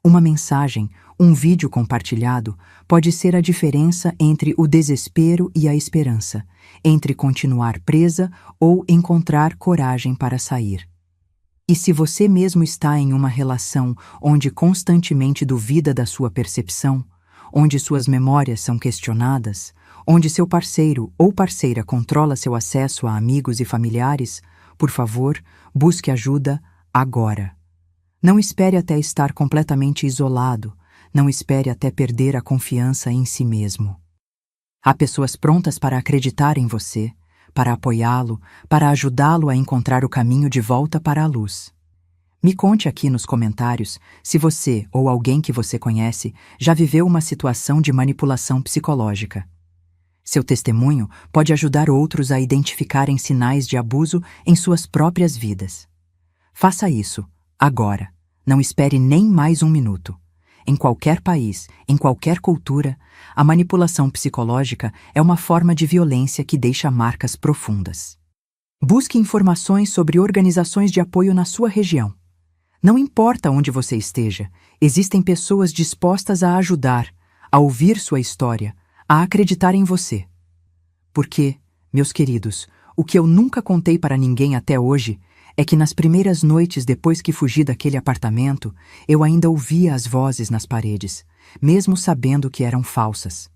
Uma mensagem, um vídeo compartilhado, pode ser a diferença entre o desespero e a esperança, entre continuar presa ou encontrar coragem para sair. E se você mesmo está em uma relação onde constantemente duvida da sua percepção, onde suas memórias são questionadas, onde seu parceiro ou parceira controla seu acesso a amigos e familiares, por favor, busque ajuda agora. Não espere até estar completamente isolado, não espere até perder a confiança em si mesmo. Há pessoas prontas para acreditar em você, para apoiá-lo, para ajudá-lo a encontrar o caminho de volta para a luz. Me conte aqui nos comentários se você ou alguém que você conhece já viveu uma situação de manipulação psicológica. Seu testemunho pode ajudar outros a identificarem sinais de abuso em suas próprias vidas. Faça isso, agora. Não espere nem mais um minuto. Em qualquer país, em qualquer cultura, a manipulação psicológica é uma forma de violência que deixa marcas profundas. Busque informações sobre organizações de apoio na sua região. Não importa onde você esteja, existem pessoas dispostas a ajudar, a ouvir sua história, a acreditar em você. Porque, meus queridos, o que eu nunca contei para ninguém até hoje é que nas primeiras noites depois que fugi daquele apartamento, eu ainda ouvia as vozes nas paredes, mesmo sabendo que eram falsas.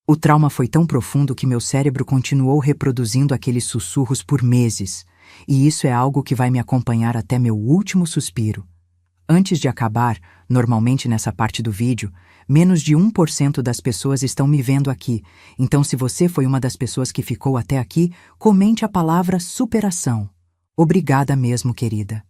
O trauma foi tão profundo que meu cérebro continuou reproduzindo aqueles sussurros por meses, e isso é algo que vai me acompanhar até meu último suspiro. Antes de acabar, normalmente nessa parte do vídeo, menos de 1% das pessoas estão me vendo aqui, então se você foi uma das pessoas que ficou até aqui, comente a palavra superação. Obrigada mesmo, querida.